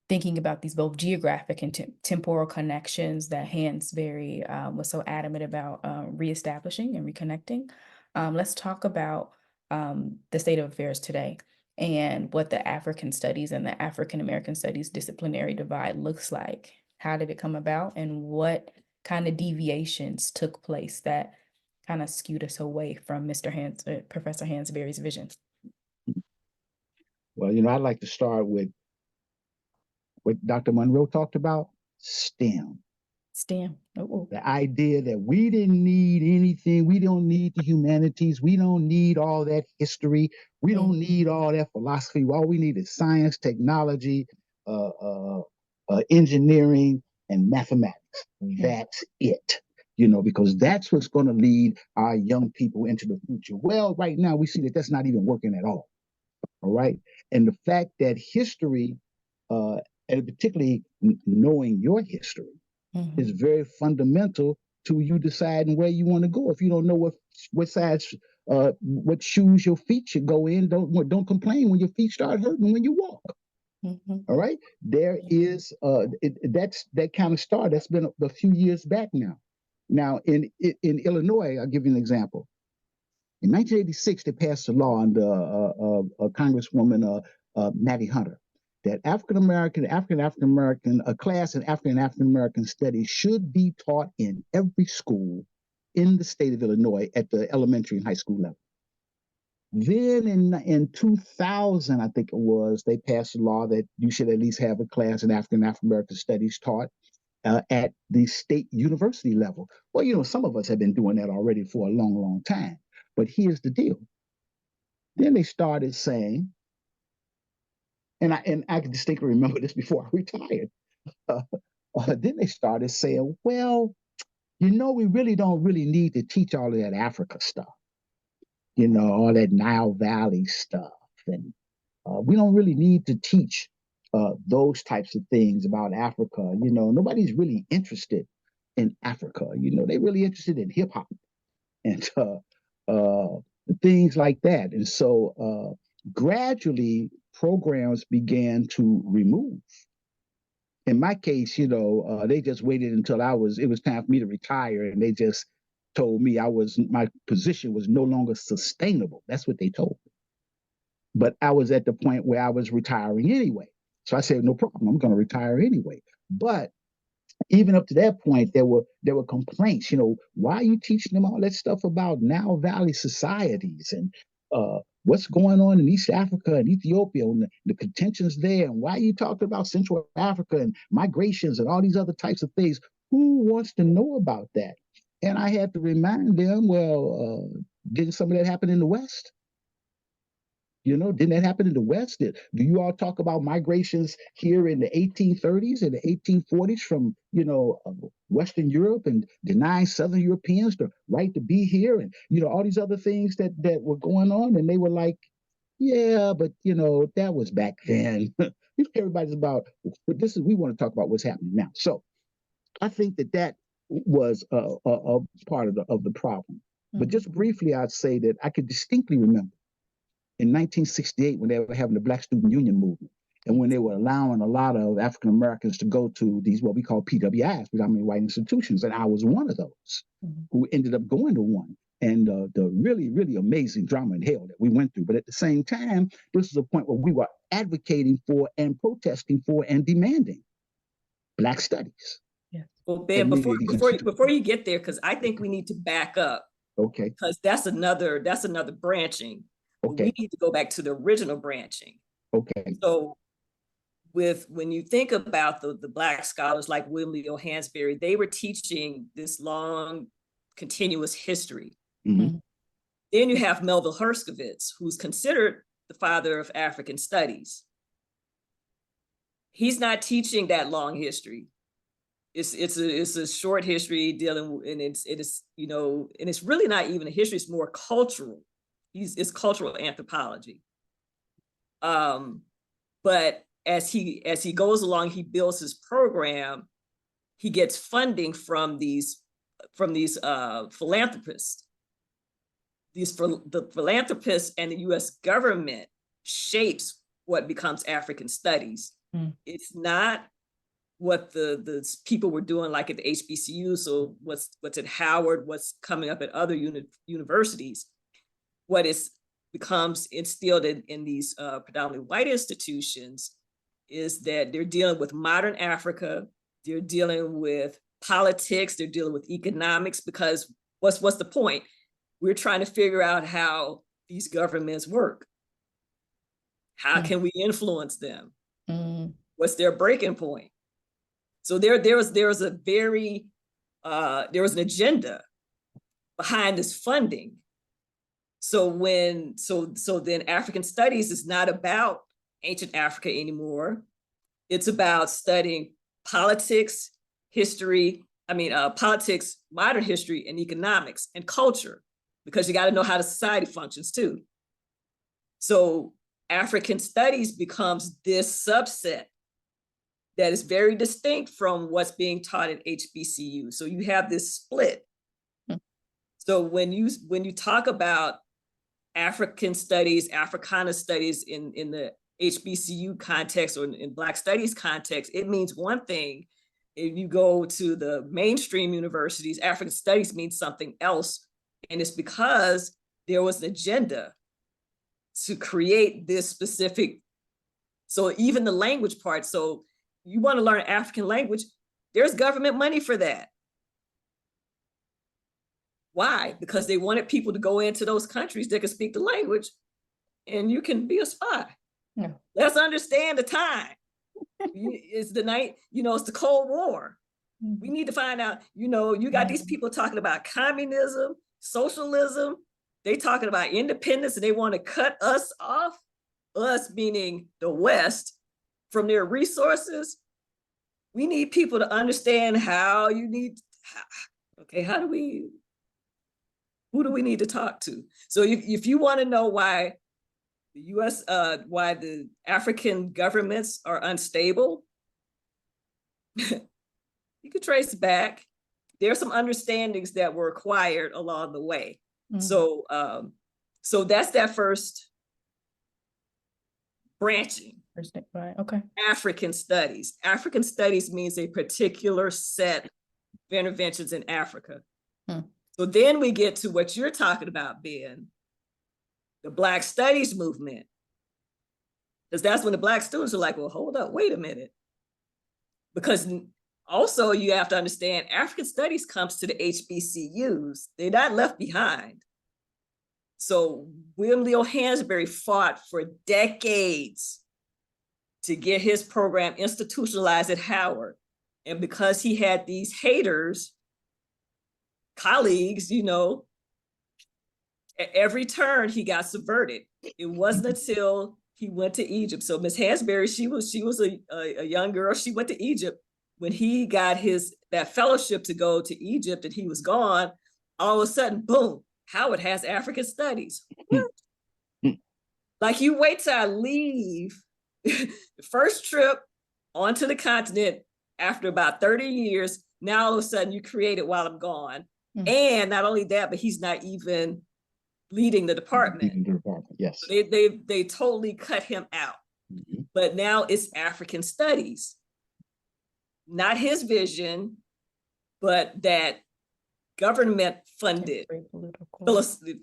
S3: thinking about these both geographic and temporal connections that Hansberry was so adamant about reestablishing and reconnecting. Let's talk about the state of affairs today and what the African studies and the African American studies disciplinary divide looks like. How did it come about, and what kind of deviations took place that kind of skewed us away from Professor Hansberry's vision?
S4: Well, I'd like to start with what Dr. Monroe talked about, STEM.
S3: STEM. Oh,
S4: The idea that we didn't need anything, we don't need the humanities, we don't need all that history, we don't need all that philosophy. All we need is science, technology, engineering, and mathematics. That's it. Because that's what's going to lead our young people into the future. Well, right now we see that that's not even working at all. All right. And the fact that history, and particularly knowing your history, is very fundamental to you deciding where you want to go. If you don't know what size, what shoes your feet should go in, don't complain when your feet start hurting when you walk. All right. There is that kind of start. That's been a few years back now. Now in Illinois, I'll give you an example. In 1986, they passed a law under Congresswoman Mattie Hunter that African American, a class in African American studies should be taught in every school in the state of Illinois at the elementary and high school level. Then in 2000, I think it was, they passed a law that you should at least have a class in African American studies taught at the state university level. Well, some of us have been doing that already for a long, long time. But here's the deal. Then they started saying, and I can distinctly remember this before I retired. Then they started saying, well, we really don't need to teach all of that Africa stuff. All that Nile Valley stuff. And we don't really need to teach those types of things about Africa. Nobody's really interested in Africa. They're really interested in hip hop and things like that. And so gradually programs began to remove. In my case, they just waited until it was time for me to retire, and they just told me my position was no longer sustainable. That's what they told me. But I was at the point where I was retiring anyway. So I said, no problem, I'm going to retire anyway. But even up to that point, there were complaints. Why are you teaching them all that stuff about Nile Valley societies and what's going on in East Africa and Ethiopia and the contentions there? And why are you talking about Central Africa and migrations and all these other types of things? Who wants to know about that? And I had to remind them, well, didn't some of that happen in the West? Didn't that happen in the West? Do you all talk about migrations here in the 1830s and the 1840s from, Western Europe and denying Southern Europeans the right to be here and, all these other things that were going on? And they were like, yeah, but, that was back then. Everybody's about, but we want to talk about what's happening now. So I think that was a part of the problem. But just briefly, I'd say that I could distinctly remember in 1968, when they were having the Black Student Union movement, and when they were allowing a lot of African Americans to go to these, what we call PWIs, predominantly white institutions, and I was one of those who ended up going to one, and the really, really amazing drama and hell that we went through. But at the same time, this is a point where we were advocating for and protesting for and demanding Black studies.
S3: Yeah.
S1: Well, Ben, before you get there, because I think we need to back up.
S4: Okay.
S1: Because that's another branching. Okay. We need to go back to the original branching.
S4: Okay.
S1: So when you think about the Black scholars like William Leo Hansberry, they were teaching this long, continuous history.
S4: Mm-hmm.
S1: Then you have Melville Herskovits, who's considered the father of African studies. He's not teaching that long history. It's a short history dealing, and it's really not even a history. It's more cultural. It's cultural anthropology. But as he goes along, he builds his program. He gets funding from these philanthropists. The philanthropists and the U.S. government shapes what becomes African studies. It's not what the people were doing like at the HBCU. So what's at Howard, what's coming up at other universities. What becomes instilled in these predominantly white institutions is that they're dealing with modern Africa, they're dealing with politics, they're dealing with economics, because what's the point? We're trying to figure out how these governments work. How can we influence them? What's their breaking point? So there was a very there was an agenda behind this funding. So then African studies is not about ancient Africa anymore. It's about studying politics, history, politics, modern history, and economics and culture, because you got to know how the society functions too. So African studies becomes this subset that is very distinct from what's being taught at HBCU. So you have this split. So when you talk about African studies, Africana studies in the HBCU context or in Black studies context, it means one thing. If you go to the mainstream universities, African studies means something else. And it's because there was an agenda to create this specific, so even the language part, so you want to learn African language, there's government money for that. Why? Because they wanted people to go into those countries that could speak the language, and you can be a spy.
S3: No.
S1: Let's understand the time. It's the night, it's the Cold War. We need to find out, you got these people talking about communism, socialism, they talking about independence, and they want to cut us off, us meaning the West, from their resources. We need people to understand how who do we need to talk to? So if you want to know why the US, why the African governments are unstable, you could trace back. There's some understandings that were acquired along the way. So that's that first branching.
S3: Right. Okay.
S1: African studies. African studies means a particular set of interventions in Africa. So then we get to what you're talking about, Ben, the Black studies movement. Because that's when the Black students are like, well, hold up, wait a minute. Because also you have to understand African studies comes to the HBCUs. They're not left behind. So William Leo Hansberry fought for decades to get his program institutionalized at Howard. And because he had these haters, colleagues, at every turn he got subverted. It wasn't until he went to Egypt. So Miss Hansberry, she was a young girl. She went to Egypt. When he got that fellowship to go to Egypt and he was gone, all of a sudden, boom, Howard has African studies. Like, you wait till I leave the first trip onto the continent after about 30 years, now all of a sudden you create it while I'm gone. And not only that, but he's not even leading the department.
S4: Yes.
S1: So they totally cut him out. But now it's African studies. Not his vision, but that government funded,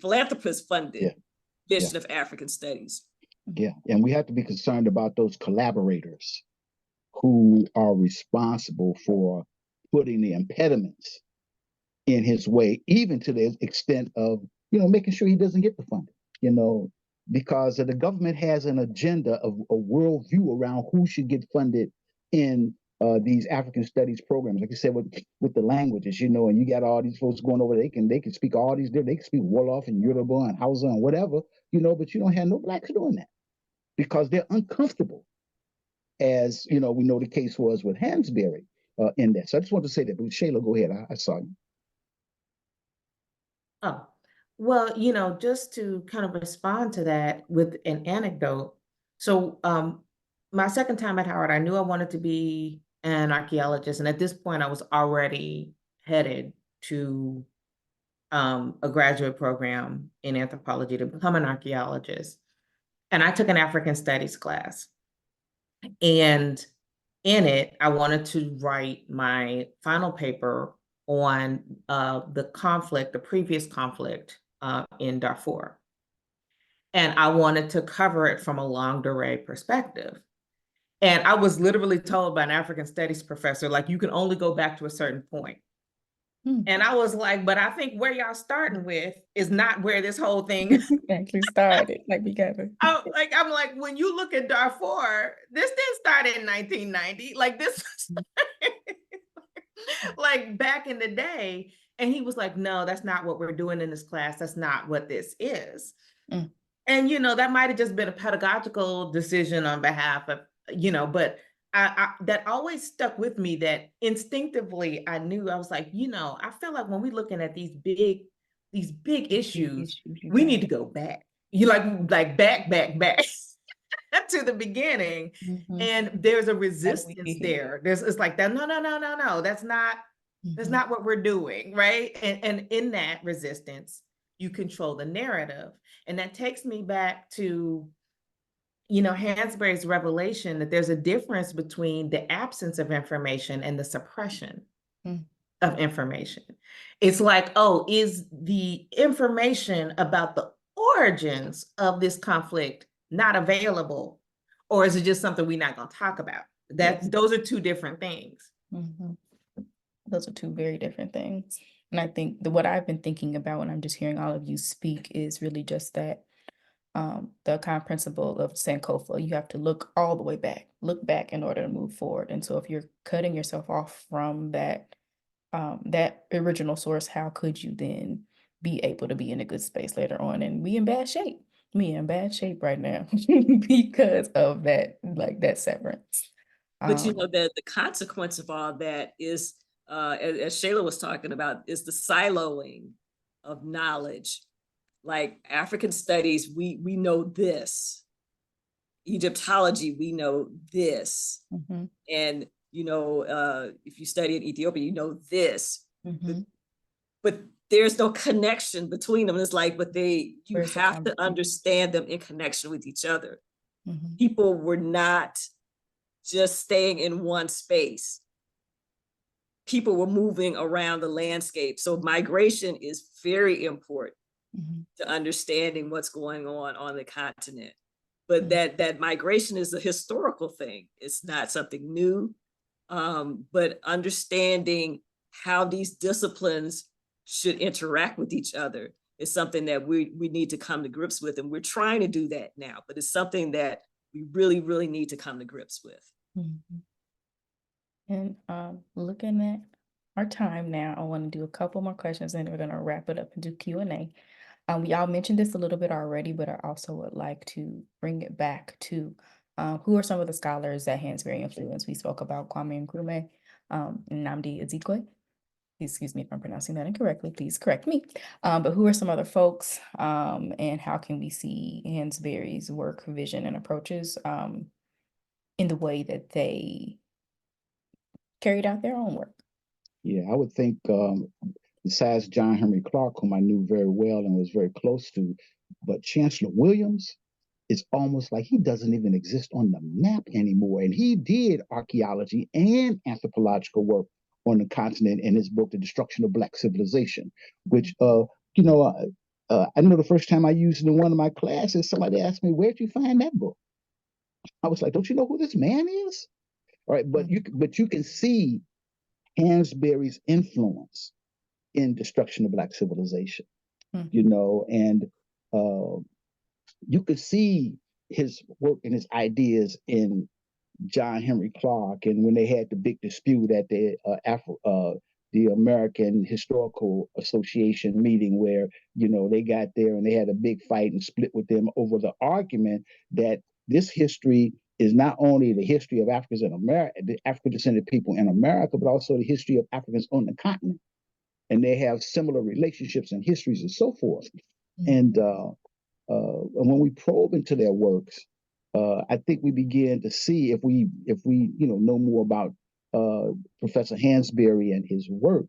S1: philanthropist funded vision of African studies.
S4: Yeah, and we have to be concerned about those collaborators who are responsible for putting the impediments in his way, even to the extent of, making sure he doesn't get the funding, because the government has an agenda of a worldview around who should get funded in these African studies programs. Like you said, with the languages, and you got all these folks going over, they can speak all these different, they can speak Wolof and Yoruba and Hausa and whatever, but you don't have no Blacks doing that because they're uncomfortable, as we know the case was with Hansberry in that. So I just want to say that. But Shayla, go ahead. I saw you.
S5: Oh, well, just to kind of respond to that with an anecdote. So my second time at Howard, I knew I wanted to be an archaeologist. And at this point, I was already headed to a graduate program in anthropology to become an archaeologist. And I took an African studies class. And in it, I wanted to write my final paper on the previous conflict in Darfur. And I wanted to cover it from a longue durée perspective. And I was literally told by an African studies professor, like, you can only go back to a certain point. And I was like, but I think where y'all starting with is not where this whole thing
S3: actually started. Like we got to.
S5: I'm like, when you look at Darfur, this didn't start in 1990. Like this, like back in the day. And he was like, no, that's not what we're doing in this class. That's not what this is.
S3: Mm.
S5: And, that might've just been a pedagogical decision on behalf of, but I that always stuck with me, that instinctively I knew. I was like, I feel like when we're looking at these big issues, we need to go back. You like back to the beginning.
S3: Mm-hmm.
S5: And there's a resistance there. It's like that. No. That's not what we're doing. Right. And in that resistance, you control the narrative. And that takes me back to, Hansberry's revelation that there's a difference between the absence of information and the suppression of information. It's like, oh, is the information about the origins of this conflict not available? Or is it just something we're not going to talk about? Those are two different things.
S3: Mm-hmm. Those are two very different things. And I think what I've been thinking about when I'm just hearing all of you speak is really just that the kind of principle of Sankofa. You have to look all the way back, look back in order to move forward. And so if you're cutting yourself off from that original source, how could you then be able to be in a good space later on? And we in bad shape. We in bad shape right now because of that, like that severance.
S1: But the consequence of all that is, as Shayla was talking about, is the siloing of knowledge. Like African studies, we know this. Egyptology, we know this.
S3: Mm-hmm.
S1: And if you study in Ethiopia, you know this.
S3: Mm-hmm.
S1: But there's no connection between them. It's like, but you have to understand them in connection with each other.
S3: Mm-hmm.
S1: People were not just staying in one space. People were moving around the landscape. So migration is very important to understanding what's going on the continent. But that migration is a historical thing. It's not something new. But understanding how these disciplines should interact with each other is something that we need to come to grips with. And we're trying to do that now, but it's something that we really, really need to come to grips with.
S3: And looking at our time now, I want to do a couple more questions and we're going to wrap it up and do Q&A. We all mentioned this a little bit already, but I also would like to bring it back to who are some of the scholars that Hansberry influenced. We spoke about Kwame Nkrumah, Nnamdi Ezekwe. Excuse me if I'm pronouncing that incorrectly, please correct me. But who are some other folks and how can we see Hansberry's work, vision, and approaches in the way that they carried out their own work?
S4: Yeah, I would think besides John Henry Clark, whom I knew very well and was very close to, but Chancellor Williams, it's almost like he doesn't even exist on the map anymore. And he did archaeology and anthropological work on the continent in his book, The Destruction of Black Civilization, which, I know the first time I used it in one of my classes, somebody asked me, where'd you find that book? I was like, don't you know who this man is? All right, but you can see Hansberry's influence in Destruction of Black Civilization, and you could see his work and his ideas in John Henry Clark, and when they had the big dispute at the American Historical Association meeting, where they got there and they had a big fight and split with them over the argument that this history is not only the history of Africans in America, the African descended people in America, but also the history of Africans on the continent, and they have similar relationships and histories and so forth. And when we probe into their works, I think we begin to see, if we know more about Professor Hansberry and his work,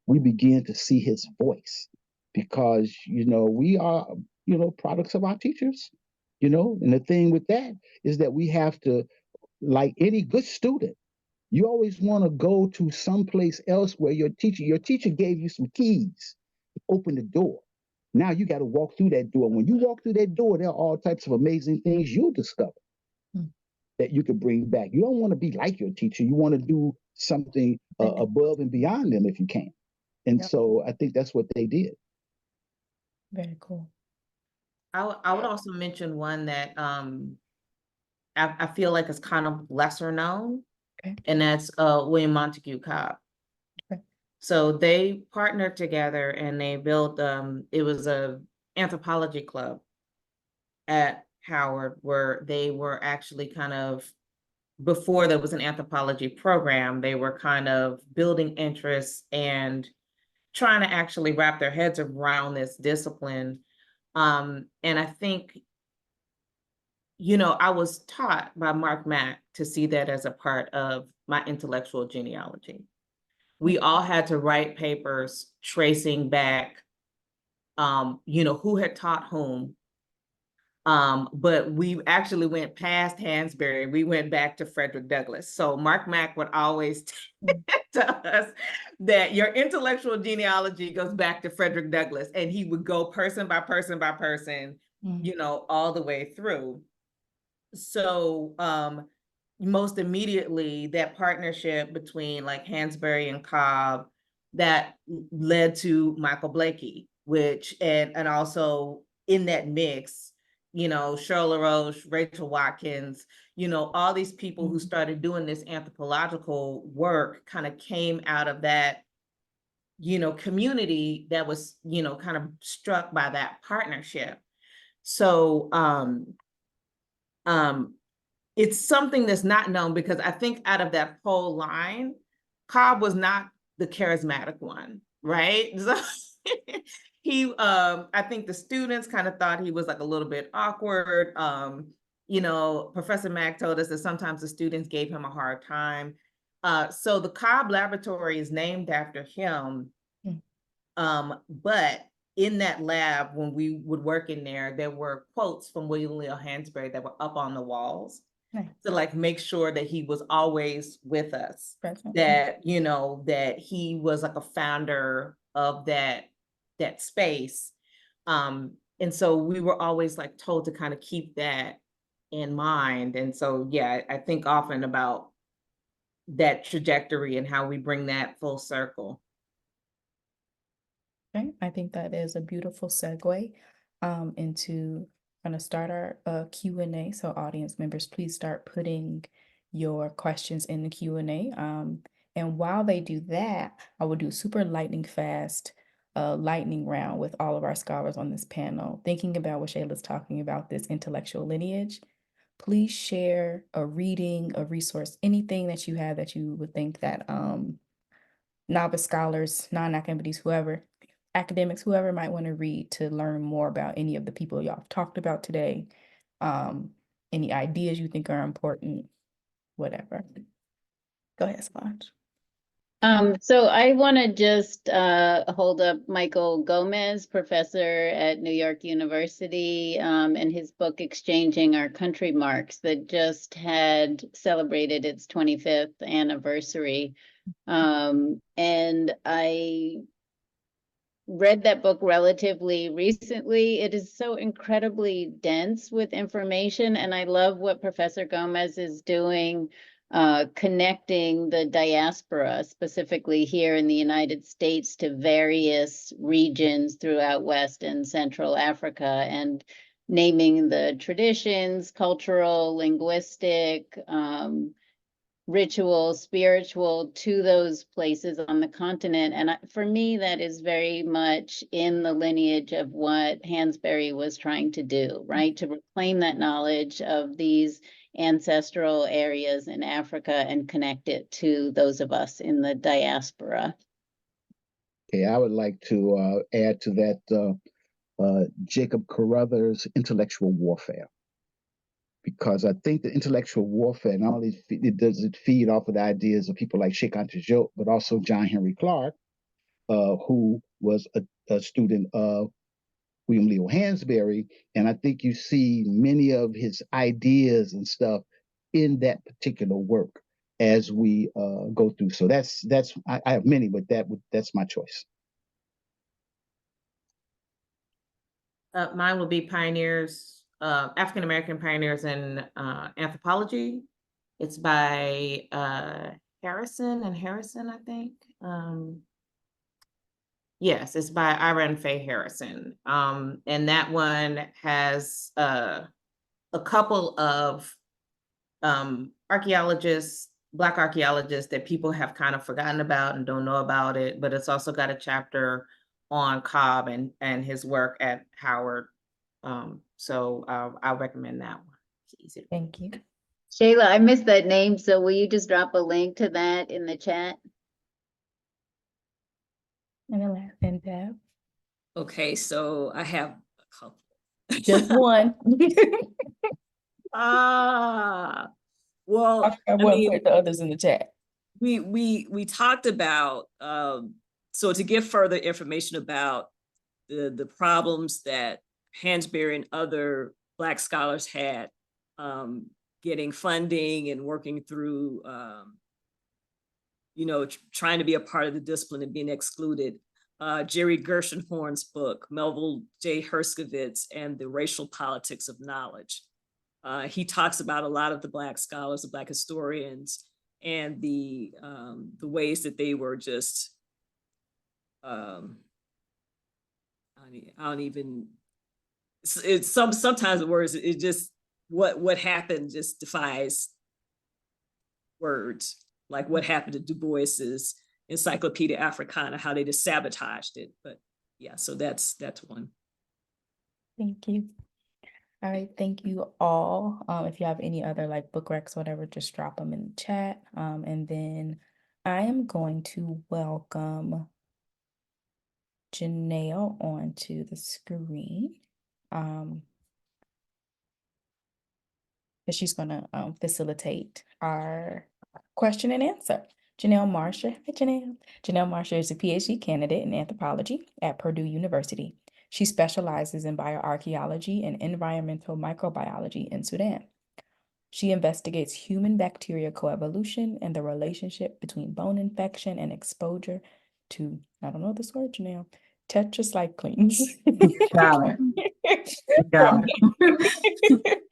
S4: we begin to see his voice, because we are products of our teachers, and the thing with that is that we have to, like any good student, you always want to go to someplace else where your teacher gave you some keys to open the door. Now you got to walk through that door. When you walk through that door, there are all types of amazing things you'll discover that you could bring back. You don't want to be like your teacher. You want to do something above and beyond them if you can. And so I think that's what they did.
S3: Very cool.
S5: I would also mention one that I feel like is kind of lesser known, and that's William Montague Cobb. So they partnered together and they built, it was a anthropology club at Howard, where they were actually kind of, before there was an anthropology program, they were kind of building interests and trying to actually wrap their heads around this discipline. And I think, you know, I was taught by Mark Mack to see that as a part of my intellectual genealogy. We all had to write papers tracing back, you know, who had taught whom. But we actually went past Hansberry. We went back to Frederick Douglass. So Mark Mack would always tell us that your intellectual genealogy goes back to Frederick Douglass, and he would go person by person by person, you know, all the way through. So most immediately, that partnership between like Hansberry and Cobb, that led to Michael Blakey, which, and also in that mix, you know, Cheryl LaRoche, Rachel Watkins, you know, all these people who started doing this anthropological work kind of came out of that, you know, community that was, you know, kind of struck by that partnership. So it's something that's not known, because I think out of that whole line, Cobb was not the charismatic one, right? So he, I think the students kind of thought he was like a little bit awkward. You know, Professor Mack told us that sometimes the students gave him a hard time. So the Cobb Laboratory is named after him. But in that lab, when we would work in there, there were quotes from William Leo Hansberry that were up on the walls to like make sure that he was always with us, that, you know, that he was like a founder of that space. And so we were always like told to kind of keep that in mind. And so, yeah, I think often about that trajectory and how we bring that full circle.
S3: Okay, I think that is a beautiful segue into going to start our Q&A. So audience members, please start putting your questions in the Q&A. And while they do that, I will do super lightning fast lightning round with all of our scholars on this panel, thinking about what Shayla's talking about, this intellectual lineage. Please share a reading, a resource, anything that you have that you would think that novice scholars, non-academics, academics, whoever might want to read to learn more about any of the people y'all have talked about today, any ideas you think are important, whatever. Go ahead, Solange.
S6: So I want to just hold up Michael Gomez, professor at New York University, and his book, Exchanging Our Country Marks, that just had celebrated its 25th anniversary. And I read that book relatively recently. It is so incredibly dense with information, and I love what Professor Gomez is doing, connecting the diaspora, specifically here in the United States, to various regions throughout West and Central Africa, and naming the traditions, cultural, linguistic, ritual, spiritual, to those places on the continent. And for me, that is very much in the lineage of what Hansberry was trying to do, right? To reclaim that knowledge of these ancestral areas in Africa and connect it to those of us in the diaspora.
S4: Okay, I would like to add to that Jacob Carruthers' Intellectual Warfare, because I think the intellectual warfare not only does it feed off of the ideas of people like Cheikh Anta Diop, but also John Henry Clark, who was a student of William Leo Hansberry, and I think you see many of his ideas and stuff in that particular work as we go through. So I have many, but that's my choice.
S5: Mine will be pioneers, African-American pioneers in anthropology It's by Harrison, I think. Yes, it's by Irene Faye Harrison. And that one has a couple of archaeologists, Black archaeologists that people have kind of forgotten about and don't know about it, but it's also got a chapter on Cobb and his work at Howard. So I'll recommend that one. It's easy to
S3: Thank you.
S6: Shayla, I missed that name, so will you just drop a link to that in the chat?
S3: And the last and Deb.
S1: Okay, so I have a couple.
S3: Just one.
S1: Well,
S3: I
S1: I
S3: won't
S1: mean,
S3: put the others in the chat.
S1: we talked about so to give further information about the problems that Hansberry and other Black scholars had getting funding and working through trying to be a part of the discipline and being excluded. Jerry Gershenhorn's book, Melville J. Herskovitz and the Racial Politics of Knowledge. He talks about a lot of the Black scholars, the Black historians, and the ways that they were just, I don't even, it's sometimes the words, it just, what happened just defies words, like what happened to Du Bois's Encyclopedia Africana, how they just sabotaged it. But yeah, so that's one.
S3: Thank you. All right, thank you all. If you have any other like book recs, whatever, just drop them in the chat. And then I am going to welcome Janelle onto the screen. She's gonna facilitate our question and answer. Janelle Marsha. Hi, Janelle. Janelle Marsha is a PhD candidate in anthropology at Purdue University. She specializes in bioarchaeology and environmental microbiology in Sudan. She investigates human bacteria coevolution and the relationship between bone infection and exposure to, I don't know this word, Janelle, tetracyclines.
S7: Got it. Got it.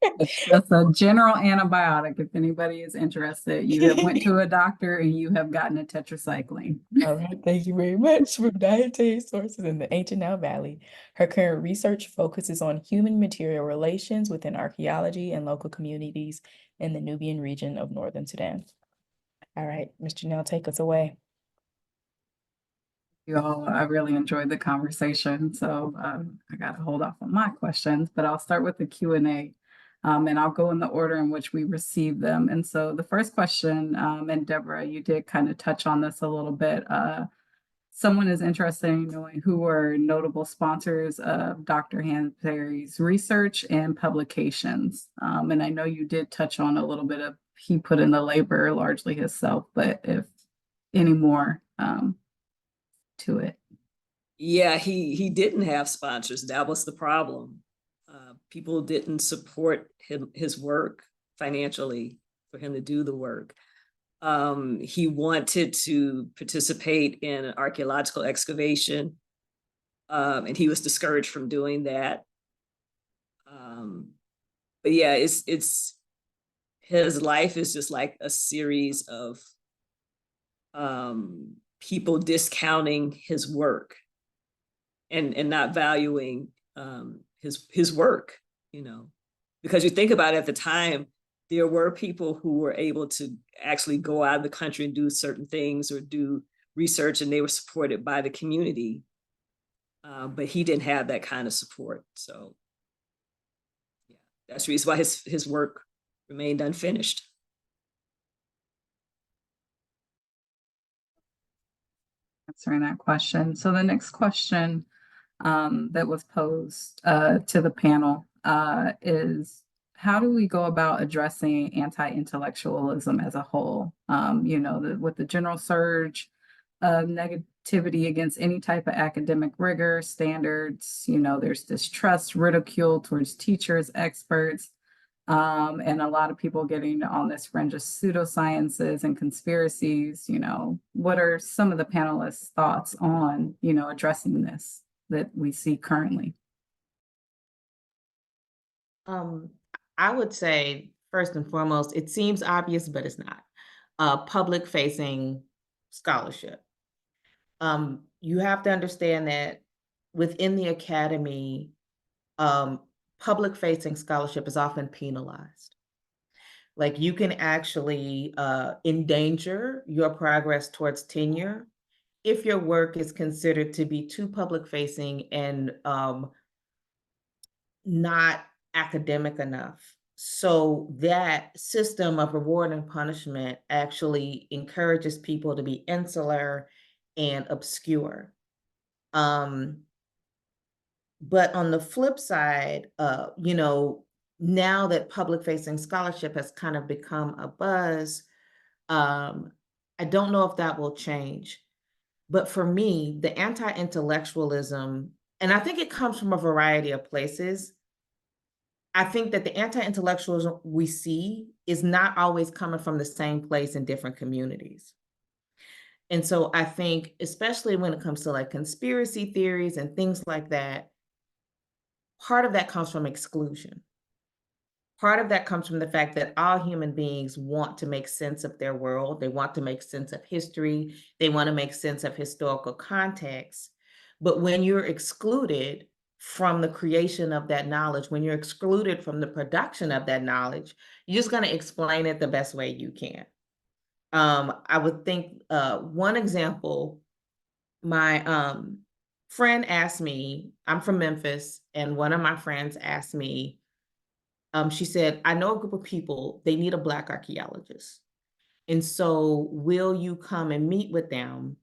S7: That's a general antibiotic. If anybody is interested, you have went to a doctor and you have gotten a tetracycline.
S3: All right, thank you very much. From dietary sources in the Ancient Nile Valley, her current research focuses on human material relations within archaeology and local communities in the Nubian region of Northern Sudan. All right, Mr. Janelle, take us away.
S7: You all, I really enjoyed the conversation, so I got to hold off on my questions, but I'll start with the Q&A, and I'll go in the order in which we received them. And so the first question, and Deborah, you did kind of touch on this a little bit. Someone is interested in knowing who were notable sponsors of Dr. Hansberry's research and publications. And I know you did touch on a little bit of he put in the labor largely himself, but if any more to it.
S1: Yeah, he didn't have sponsors. That was the problem. People didn't support his work financially for him to do the work. He wanted to participate in an archaeological excavation, and he was discouraged from doing that. But yeah, it's his life is just like a series of people discounting his work and not valuing his work, because you think about it, at the time, there were people who were able to actually go out of the country and do certain things or do research, and they were supported by the community. But he didn't have that kind of support. So yeah, that's the reason why his work remained unfinished.
S7: Answering that question. So the next question that was posed to the panel is, how do we go about addressing anti-intellectualism as a whole? With the general surge of negativity against any type of academic rigor, standards, there's distrust, ridicule towards teachers, experts, and a lot of people getting on this fringe of pseudosciences and conspiracies. What are some of the panelists' thoughts on, addressing this that we see currently?
S5: I would say first and foremost, it seems obvious, but it's not. Public-facing scholarship. You have to understand that within the academy, public-facing scholarship is often penalized. Like you can actually endanger your progress towards tenure if your work is considered to be too public-facing and not academic enough. So that system of reward and punishment actually encourages people to be insular and obscure. But on the flip side, you know, now that public-facing scholarship has kind of become a buzz, I don't know if that will change. But for me, the anti-intellectualism, and I think it comes from a variety of places. I think that the anti-intellectualism we see is not always coming from the same place in different communities. And so I think, especially when it comes to like conspiracy theories and things like that, part of that comes from exclusion. Part of that comes from the fact that all human beings want to make sense of their world. They want to make sense of history. They want to make sense of historical context. But when you're excluded from the creation of that knowledge, when you're excluded from the production of that knowledge, you're just going to explain it the best way you can. I would think one example, my friend asked me, I'm from Memphis, and one of my friends asked me, she said, I know a group of people, they need a Black archaeologist. And so will you come and meet with them?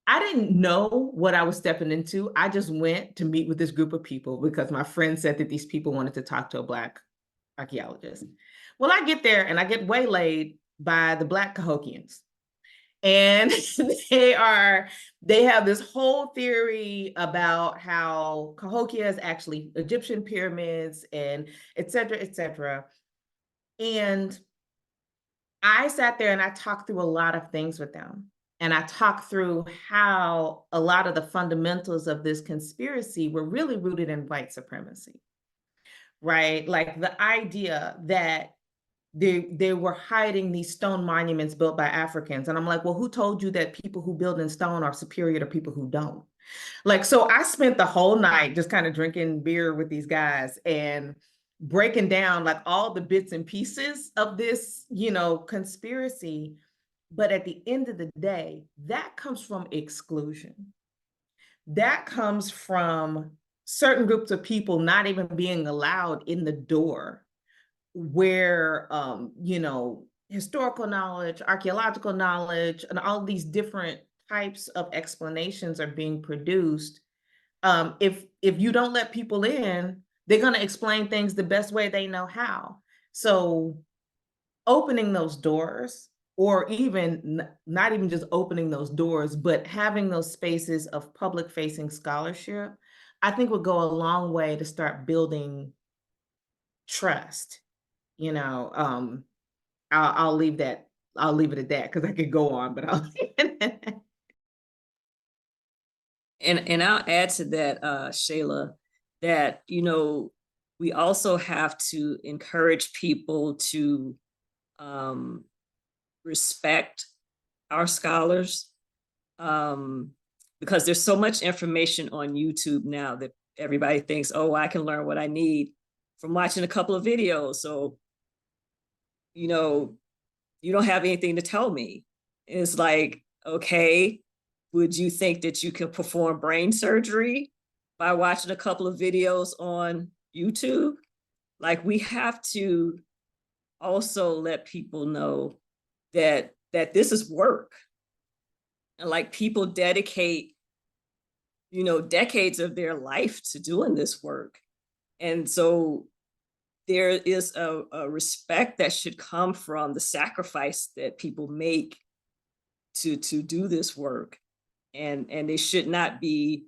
S5: I didn't know what I was stepping into. I just went to meet with this group of people because my friend said that these people wanted to talk to a Black archaeologist. Well, I get there and I get waylaid by the Black Cahokians. And they have this whole theory about how Cahokia is actually Egyptian pyramids and et cetera, et cetera. And I sat there and I talked through a lot of things with them. And I talked through how a lot of the fundamentals of this conspiracy were really rooted in white supremacy, right? Like the idea that they were hiding these stone monuments built by Africans. And I'm like, well, who told you that people who build in stone are superior to people who don't? Like, so I spent the whole night just kind of drinking beer with these guys and breaking down like all the bits and pieces of this, you know, conspiracy. But at the end of the day, that comes from exclusion. That comes from certain groups of people not even being allowed in the door where, you know, historical knowledge, archaeological knowledge, and all these different types of explanations are being produced. If you don't let people in, they're going to explain things the best way they know how. So opening those doors, or even not even just opening those doors, but having those spaces of public-facing scholarship, I think would go a long way to start building trust. You know, I'll leave that. I'll leave it at that because I could go on, but I'll.
S1: And I'll add to that, Shayla, that, you know, we also have to encourage people to respect our scholars, because there's so much information on YouTube now that everybody thinks, oh, I can learn what I need from watching a couple of videos. So, you know, you don't have anything to tell me. It's like, okay, would you think that you can perform brain surgery by watching a couple of videos on YouTube? Like, we have to also let people know that this is work. And like, people dedicate, you know, decades of their life to doing this work. And so there is a respect that should come from the sacrifice that people make to do this work. And they should not be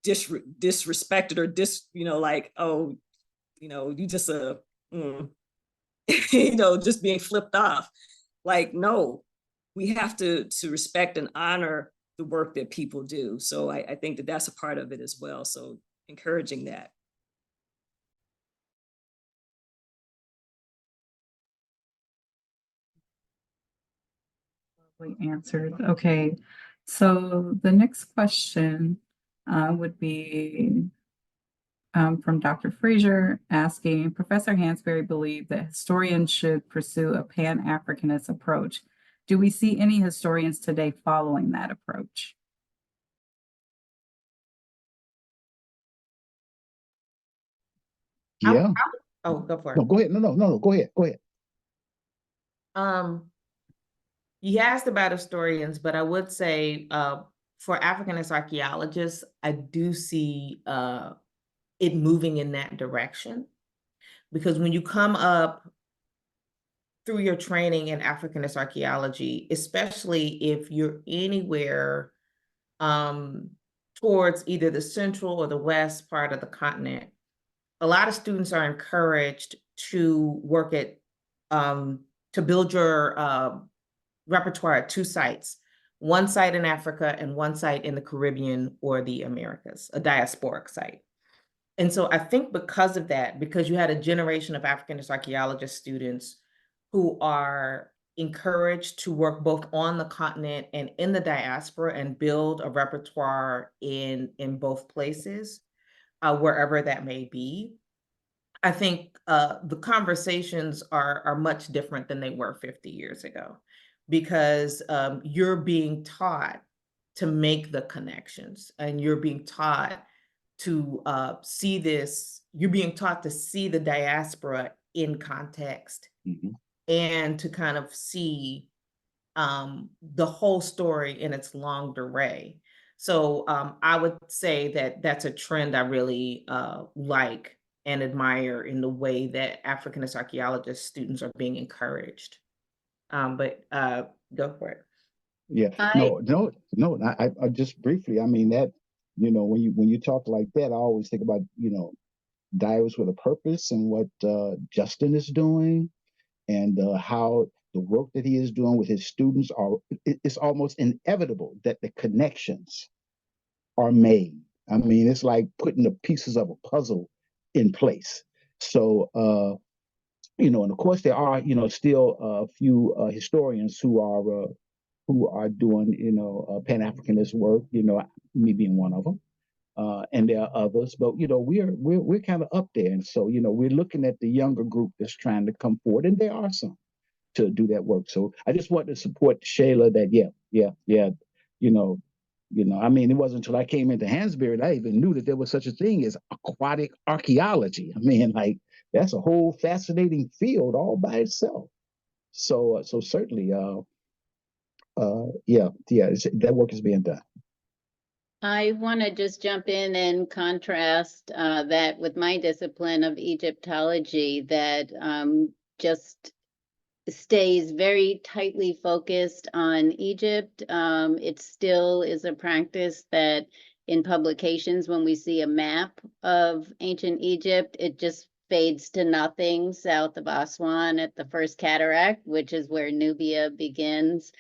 S1: disrespected or you know, like, oh, you know, you just you know, just being flipped off. Like, no, we have to respect and honor the work that people do. So I think that that's a part of it as well. So encouraging that.
S7: Answered. Okay, so the next question would be from Dr. Frazier asking, Professor Hansberry believed that historians should pursue a Pan-Africanist approach. Do we see any historians today following that approach?
S4: Yeah.
S5: Oh, go for
S4: No,
S5: it.
S4: go ahead. No. Go ahead. Go ahead.
S5: You asked about historians, but I would say for Africanist archaeologists, I do see it moving in that direction. Because when you come up through your training in Africanist archaeology, especially if you're anywhere towards either the central or the west part of the continent, a lot of students are encouraged to work at, to build your repertoire at 2 sites, one site in Africa and one site in the Caribbean or the Americas, a diasporic site. And so I think because of that, because you had a generation of Africanist archaeologist students who are encouraged to work both on the continent and in the diaspora and build a repertoire in both places, wherever that may be, I think the conversations are much different than they were 50 years ago, because you're being taught to make the connections, and you're being taught to see this, you're being taught to see the diaspora in context and to kind of see the whole story in its long array. So I would say that that's a trend I really like and admire in the way that Africanist archaeologist students are being encouraged. But go for it.
S4: Yeah. No. I just briefly, I mean that, when you talk like that, I always think about, Diaries with a Purpose and what Justin is doing, and how the work that he is doing with his students it's almost inevitable that the connections are made. I mean, it's like putting the pieces of a puzzle in place. So, and of course there are, still a few historians who are doing, Pan-Africanist work, me being one of them. And there are others, but we're kind of up there, and so we're looking at the younger group that's trying to come forward, and there are some to do that work. So I just want to support Shayla that I mean, it wasn't until I came into Hansberry that I even knew that there was such a thing as aquatic archaeology. I mean, like that's a whole fascinating field all by itself. So certainly, that work is being done.
S6: I want to just jump in and contrast that with my discipline of Egyptology that just stays very tightly focused on Egypt. It still is a practice that in publications, when we see a map of ancient Egypt, it just fades to nothing south of Aswan at the first cataract, which is where Nubia begins.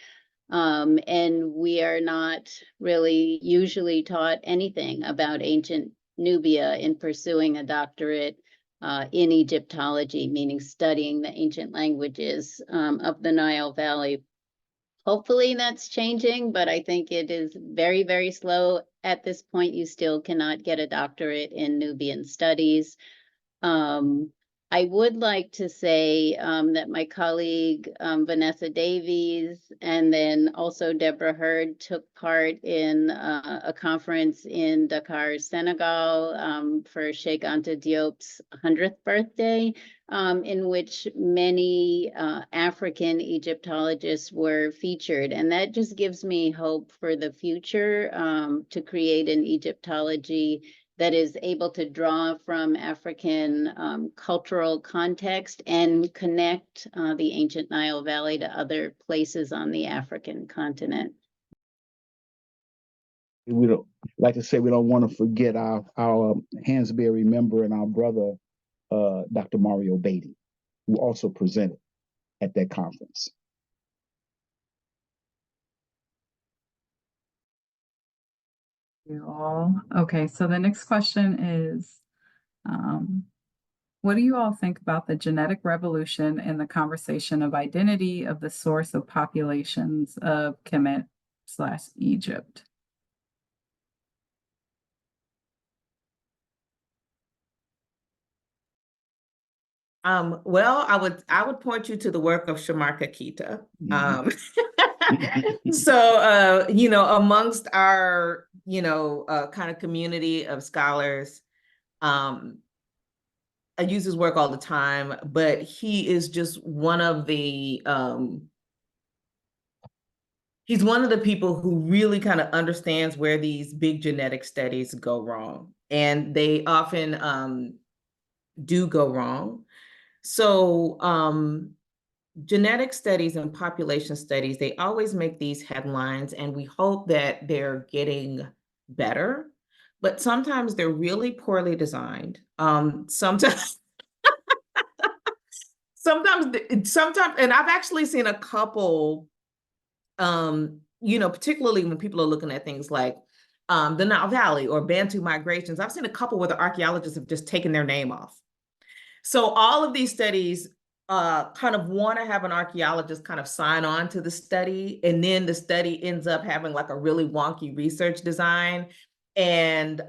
S6: And we are not really usually taught anything about ancient Nubia in pursuing a doctorate in Egyptology, meaning studying the ancient languages of the Nile Valley. Hopefully that's changing, but I think it is very, very slow. At this point, you still cannot get a doctorate in Nubian studies. I would like to say that my colleague Vanessa Davies and then also Deborah Hurd took part in a conference in Dakar, Senegal for Sheikh Anta Diop's 100th birthday, in which many African Egyptologists were featured. And that just gives me hope for the future to create an Egyptology that is able to draw from African cultural context and connect the ancient Nile Valley to other places on the African continent.
S4: We don't like to say we don't want to forget our Hansberry member and our brother, Dr. Mario Beatty, who also presented at that conference.
S7: You all. Okay, so the next question is, What do you all think about the genetic revolution and the conversation of identity of the source of populations of Kemet/Egypt?
S5: Well, I would point you to the work of Shamarka Kita. So, amongst our, kind of community of scholars, I use his work all the time, but he is just one of the, he's one of the people who really kind of understands where these big genetic studies go wrong. And they often do go wrong. So genetic studies and population studies, they always make these headlines, and we hope that they're getting better, but sometimes they're really poorly designed. Sometimes, and I've actually seen a couple, particularly when people are looking at things like the Nile Valley or Bantu migrations. I've seen a couple where the archaeologists have just taken their name off. So all of these studies kind of want to have an archaeologist kind of sign on to the study, and then the study ends up having like a really wonky research design, and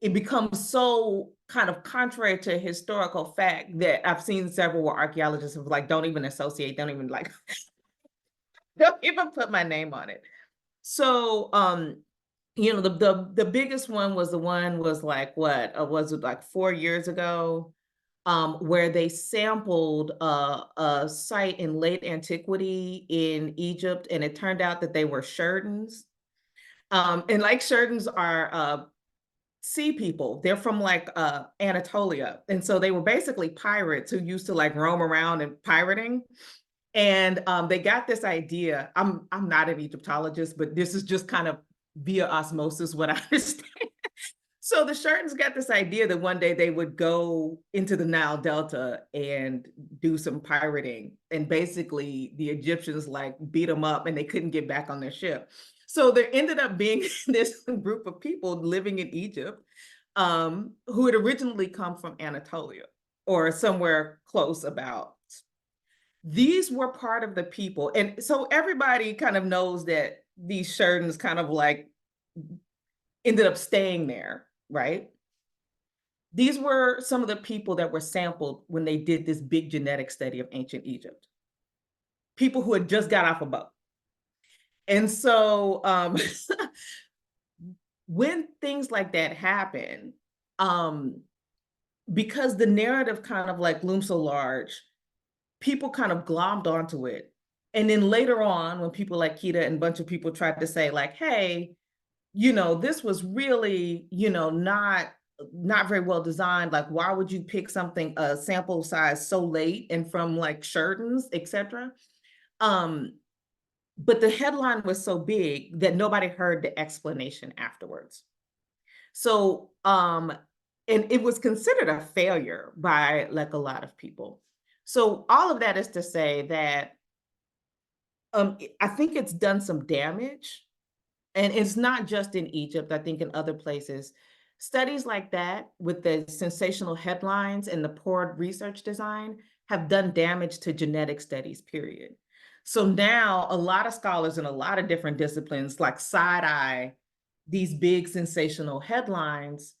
S5: it becomes so kind of contrary to historical fact that I've seen several where archaeologists have like, don't even associate, don't even like, don't even put my name on it. So the biggest one was like what was it, like 4 years ago, where they sampled a site in late antiquity in Egypt, and it turned out that they were Sherdans. And like Sherdans are sea people. They're from like Anatolia. And so they were basically pirates who used to like roam around and pirating. And they got this idea. I'm not an Egyptologist, but this is just kind of via osmosis what I understand. So the Sherdans got this idea that one day they would go into the Nile Delta and do some pirating. And basically the Egyptians like beat them up and they couldn't get back on their ship. So there ended up being this group of people living in Egypt who had originally come from Anatolia or somewhere close about. These were part of the people. And so everybody kind of knows that these Sherdans kind of like ended up staying there, right? These were some of the people that were sampled when they did this big genetic study of ancient Egypt. People who had just got off a boat. And so when things like that happen, because the narrative kind of like looms so large, people kind of glommed onto it. And then later on, when people like Kita and a bunch of people tried to say like, hey, this was really, not very well designed. Like, why would you pick something, a sample size so late and from like Sherdans, et cetera? But the headline was so big that nobody heard the explanation afterwards. So, and it was considered a failure by like a lot of people. So all of that is to say that I think it's done some damage. And it's not just in Egypt, I think in other places. Studies like that with the sensational headlines and the poor research design have done damage to genetic studies, period. So now a lot of scholars in a lot of different disciplines like side-eye these big sensational headlines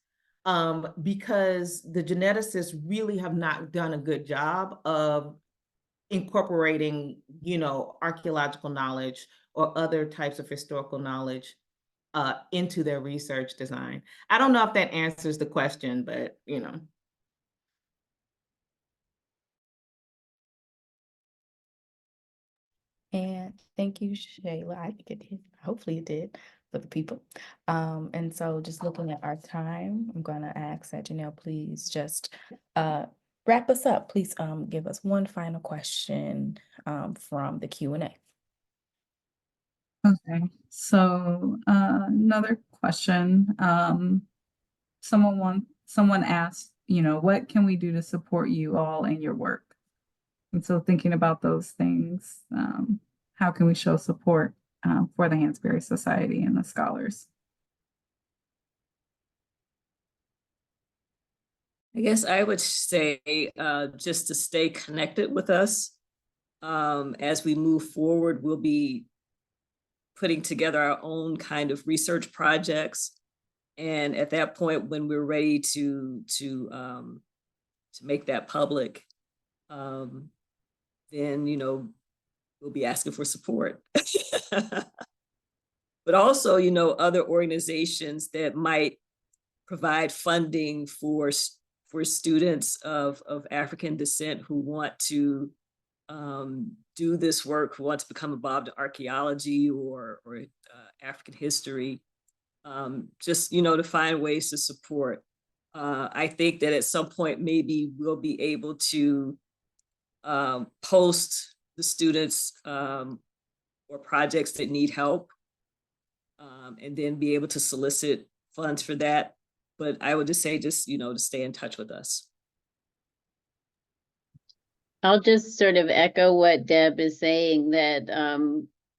S5: because the geneticists really have not done a good job of incorporating, archaeological knowledge or other types of historical knowledge into their research design. I don't know if that answers the question, but
S3: And thank you, Shayla. I think it did. Hopefully it did for the people. And so just looking at our time, I'm gonna ask that Janelle please just wrap us up. Please give us one final question from the Q&A.
S7: Okay, so another question. Someone asked, what can we do to support you all in your work? And so thinking about those things, how can we show support for the Hansberry Society and the scholars?
S1: I guess I would say just to stay connected with us. As we move forward, we'll be putting together our own kind of research projects. And at that point, when we're ready to make that public, then, you know, we'll be asking for support. But also, you know, other organizations that might provide funding for students of African descent who want to do this work, who want to become involved in archaeology or African history, just, you know, to find ways to support. I think that at some point, maybe we'll be able to post the students or projects that need help, and then be able to solicit funds for that. But I would just say, just, you know, to stay in touch with us.
S6: I'll just sort of echo what Deb is saying, that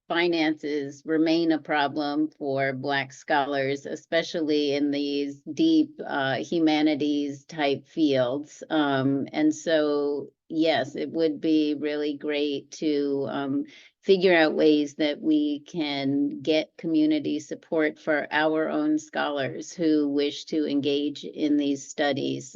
S6: finances remain a problem for Black scholars, especially in these deep humanities type fields. And so, yes, it would be really great to figure out ways that we can get community support for our own scholars who wish to engage in these studies.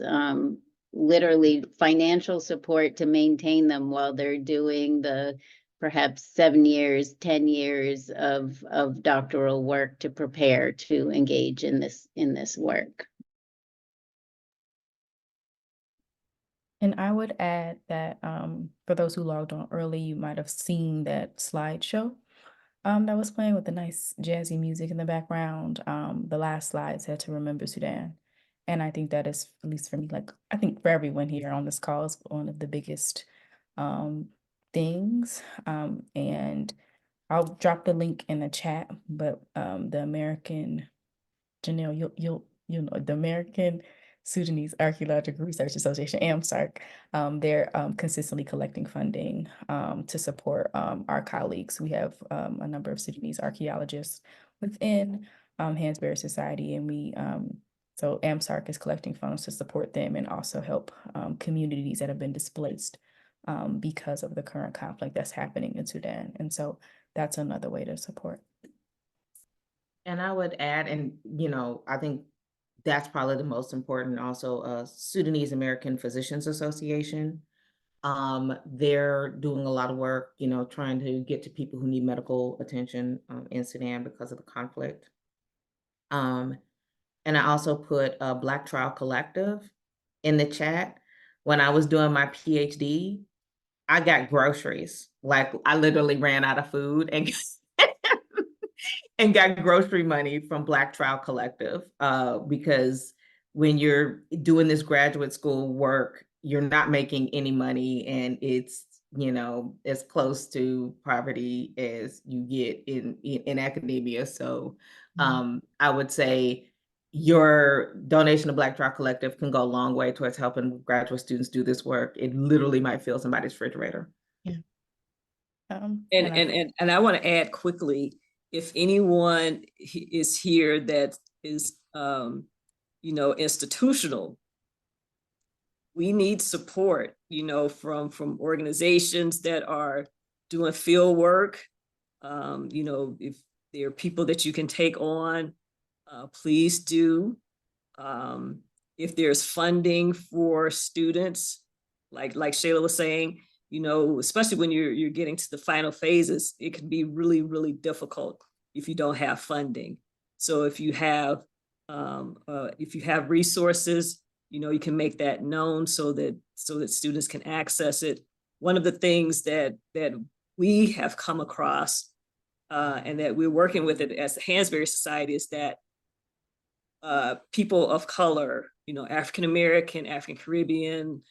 S6: Literally financial support to maintain them while they're doing the perhaps 7 years, 10 years of doctoral work to prepare to engage in this work.
S3: And I would add that for those who logged on early, you might have seen that slideshow that was playing with the nice jazzy music in the background. The last slide said to remember Sudan. And I think that is, at least for me, like I think for everyone here on this call, is one of the biggest things. And I'll drop the link in the chat, but the American, Janelle, you'll know, the American Sudanese Archaeological Research Association, AMSARC, they're consistently collecting funding to support our colleagues. We have a number of Sudanese archaeologists within Hansberry Society, and we so AMSARC is collecting funds to support them and also help communities that have been displaced because of the current conflict that's happening in Sudan. And so that's another way to support.
S5: And I would add, and you know, I think that's probably the most important, also Sudanese American Physicians Association. They're doing a lot of work, you know, trying to get to people who need medical attention in Sudan because of the conflict. And I also put a Black Trial Collective in the chat. When I was doing my PhD, I got groceries. Like I literally ran out of food and and got grocery money from Black Trial Collective because when you're doing this graduate school work, you're not making any money, and it's, you know, as close to poverty as you get in academia. So I would say your donation to Black Trial Collective can go a long way towards helping graduate students do this work. It literally might fill somebody's refrigerator.
S3: Yeah.
S1: And I want to add quickly, if anyone is here that is, you know, institutional, we need support, you know, from organizations that are doing field work. You know, if there are people that you can take on, please do. If there's funding for students, like Shayla was saying, you know, especially when you're getting to the final phases, it can be really, really difficult if you don't have funding. So if you have resources, you know, you can make that known so that students can access it. One of the things that we have come across and that we're working with it as the Hansberry Society is that people of color, you know, African American, African Caribbean,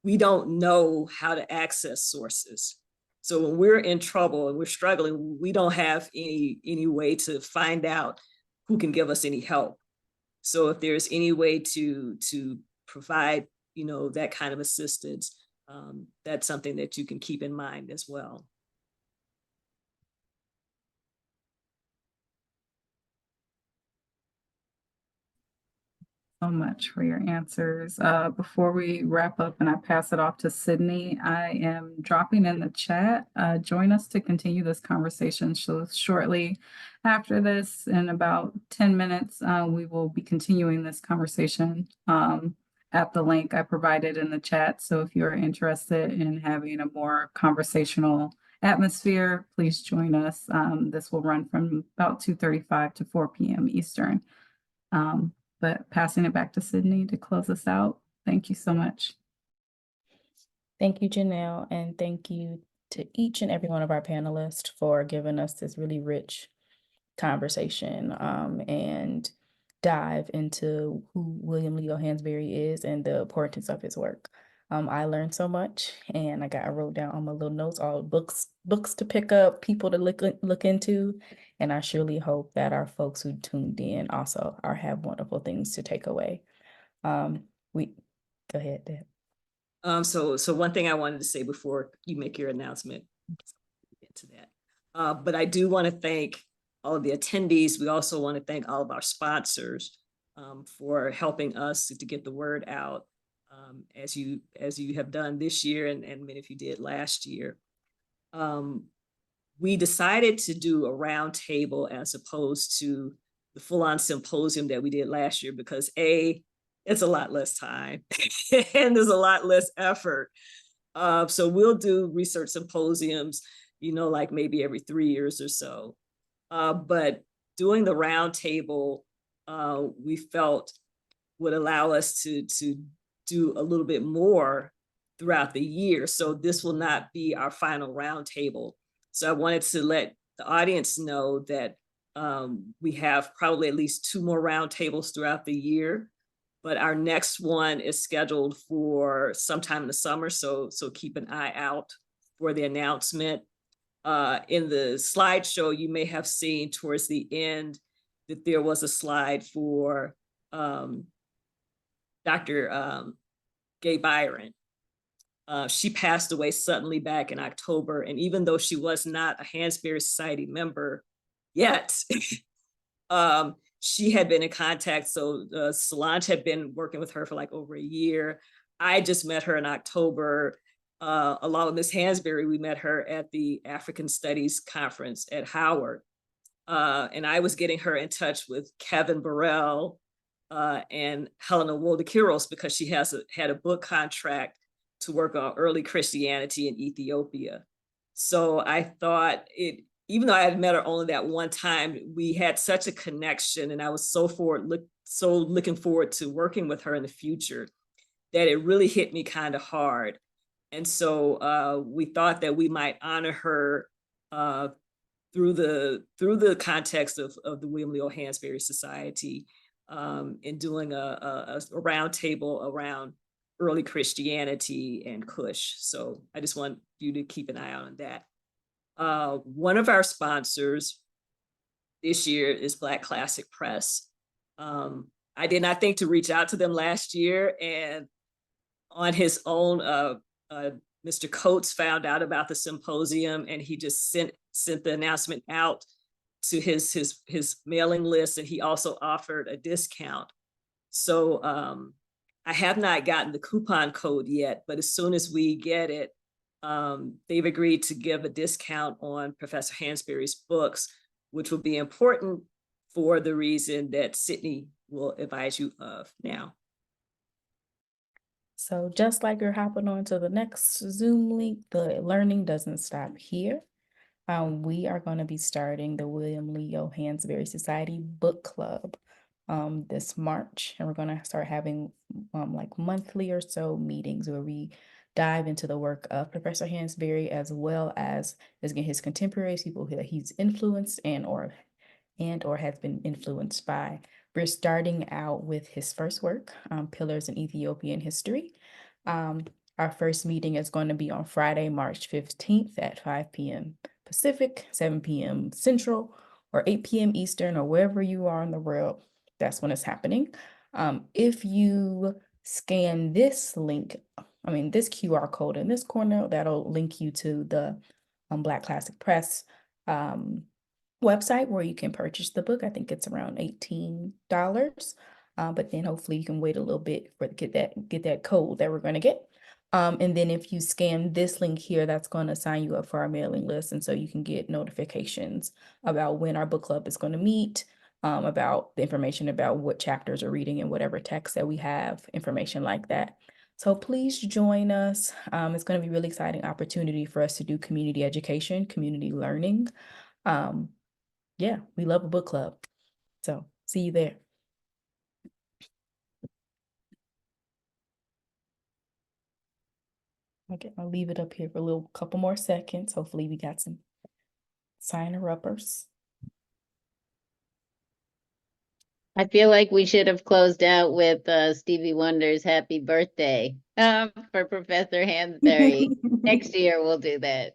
S1: we don't know how to access sources. So when we're in trouble and we're struggling, we don't have any way to find out who can give us any help. So if there's any way to provide, you know, that kind of assistance, that's something that you can keep in mind as well.
S7: so much for your answers. Before we wrap up and I pass it off to Sydney, I am dropping in the chat. Join us to continue this conversation. So shortly after this, in about 10 minutes, we will be continuing this conversation at the link I provided in the chat. So if you're interested in having a more conversational atmosphere, please join us. This will run from about 2:35 to 4 p.m. Eastern. But passing it back to Sydney to close us out. Thank you so much.
S3: Thank you, Janelle, and thank you to each and every one of our panelists for giving us this really rich conversation and dive into who William Leo Hansberry is and the importance of his work. I learned so much, and I wrote down on my little notes all books to pick up, people to look into, and I surely hope that our folks who tuned in also have wonderful things to take away. Go ahead, Deb.
S1: So one thing I wanted to say before you make your announcement, get to that. But I do want to thank all of the attendees. We also want to thank all of our sponsors for helping us to get the word out as you have done this year, and many of you did last year. We decided to do a roundtable as opposed to the full-on symposium that we did last year because it's a lot less time and there's a lot less effort. So we'll do research symposiums, like maybe every 3 years or so. But doing the roundtable, we felt would allow us to do a little bit more throughout the year. So this will not be our final roundtable. So I wanted to let the audience know that we have probably at least 2 more roundtables throughout the year, but our next one is scheduled for sometime in the summer. So keep an eye out for the announcement. In the slideshow, you may have seen towards the end that there was a slide for Dr. Gay Byron. She passed away suddenly back in October. And even though she was not a Hansberry Society member yet, she had been in contact. So Solange had been working with her for like over a year. I just met her in October. Along with Ms. Hansberry, we met her at the African Studies Conference at Howard. And I was getting her in touch with Kevin Burrell and Helena Wolde-Quiros because she had a book contract to work on early Christianity in Ethiopia. So I thought even though I had met her only that one time, we had such a connection, and I was so looking forward to working with her in the future that it really hit me kind of hard. And so we thought that we might honor her through the context of the William Leo Hansberry Society in doing a roundtable around early Christianity and Kush. So I just want you to keep an eye out on that. One of our sponsors this year is Black Classic Press. I did not think to reach out to them last year, and on his own, Mr. Coates found out about the symposium, and he just sent the announcement out to his mailing list, and he also offered a discount. So I have not gotten the coupon code yet, but as soon as we get it, they've agreed to give a discount on Professor Hansberry's books, which will be important for the reason that Sydney will advise you of now.
S3: So just like you're hopping on to the next Zoom link, the learning doesn't stop here. We are going to be starting the William Leo Hansberry Society Book Club this March, and we're going to start having like monthly or so meetings where we dive into the work of Professor Hansberry as well as his contemporaries, people that he's influenced and or has been influenced by. We're starting out with his first work, Pillars in Ethiopian History. Our first meeting is going to be on Friday, March 15th at 5 p.m. Pacific, 7 p.m. Central, or 8 p.m. Eastern, or wherever you are in the world. That's when it's happening. If you scan this link, this QR code in this corner, that'll link you to the Black Classic Press website where you can purchase the book. I think it's around $18. But then hopefully you can wait a little bit for get that code that we're going to get. And then if you scan this link here, that's going to sign you up for our mailing list. And so you can get notifications about when our book club is going to meet, about the information about what chapters are reading and whatever text that we have, information like that. So please join us. It's going to be a really exciting opportunity for us to do community education, community learning. Yeah, we love a book club. So see you there. Okay, I'll leave it up here for a couple more seconds. Hopefully we got some signer-uppers.
S6: I feel like we should have closed out with Stevie Wonder's Happy Birthday for Professor Hansberry. Next year we'll do that.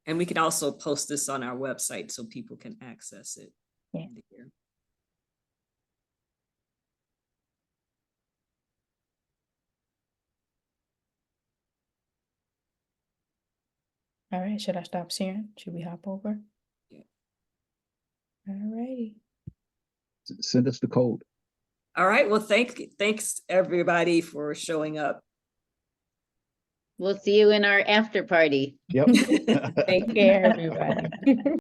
S1: And we can also post this on our website so people can access it.
S3: Yeah. All right, should I stop sharing? Should we hop over?
S1: Yeah.
S3: All righty.
S4: Send us the code.
S1: All right, well, thanks everybody for showing up.
S6: We'll see you in our after party.
S4: Yep.
S3: Take care, everybody.